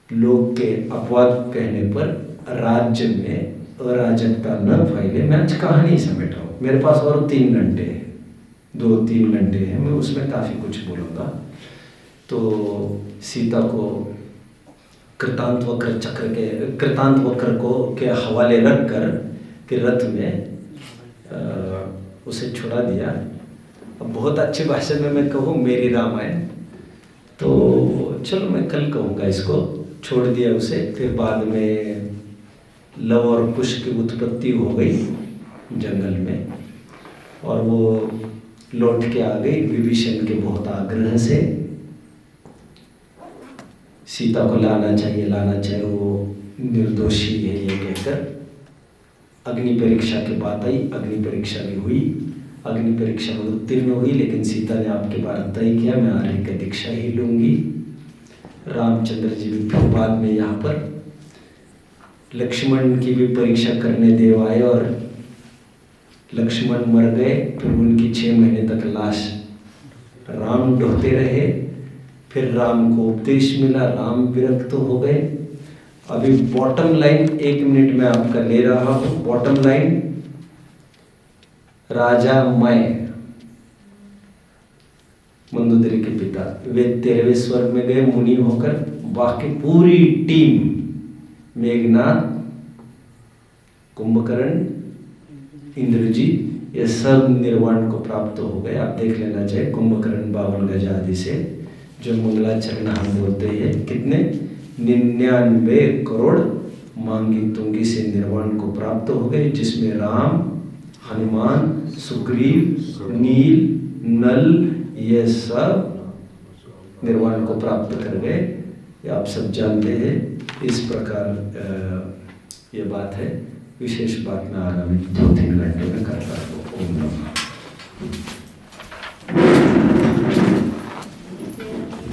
Speaker 1: लोग के अपवाद कहने पर राज्य में अराजकता न फैले। मैं आज कहानी समेट रहा हूँ, मेरे पास और 3 घंटे है, 2-3 घंटे हैं, मैं उसमें काफ़ी कुछ बोलूँगा। तो सीता को कृतांत वक्र को के हवाले रख कर के रथ में उसे छुड़ा दिया। अब बहुत अच्छी भाषा में मैं कहूँ मेरी रामायण, तो चलो मैं कल कहूँगा इसको। छोड़ दिया उसे, फिर बाद में लव और कुश की उत्पत्ति हो गई जंगल में, और वो लौट के आ गई विभीषण के बहुत आग्रह से। सीता को लाना चाहिए। वो निर्दोषी है ये कहकर अग्नि परीक्षा की बात आई। अग्नि परीक्षा भी हुई, अग्नि परीक्षा में उत्तीर्ण हुई, लेकिन सीता ने आपके बार तय किया मैं आर्य की दीक्षा ही लूंगी। रामचंद्र जी भी फिर बाद में यहाँ पर लक्ष्मण की भी परीक्षा करने देव आए और लक्ष्मण मर गए। फिर उनकी 6 महीने तक लाश राम ढोते रहे। फिर राम को उपदेश मिला, राम विरक्त हो गए। अभी बॉटम लाइन 1 मिनट में आपका ले रहा हूं। बॉटम लाइन, राजा मैं मंदोदरी के पिता वे 13वें स्वर्ग में गए मुनि होकर। बाकी पूरी टीम मेघनाथ, कुंभकर्ण, इंद्रजीत, ये सब निर्वाण को प्राप्त हो गए। आप देख लेना चाहिए कुंभकर्ण 52 गज आदि से जो मंगलाचरण हम बोलते हैं कितने 99 करोड़ मांगी तुंगी से निर्वाण को प्राप्त हो गए, जिसमें राम, हनुमान, सुग्रीव, नील, नल ये सब निर्वाण को प्राप्त कर गए। ये आप सब जानते हैं। इस प्रकार ये बात है। विशेष बात मैं आगामी 2-3 घंटे में करता हूँ।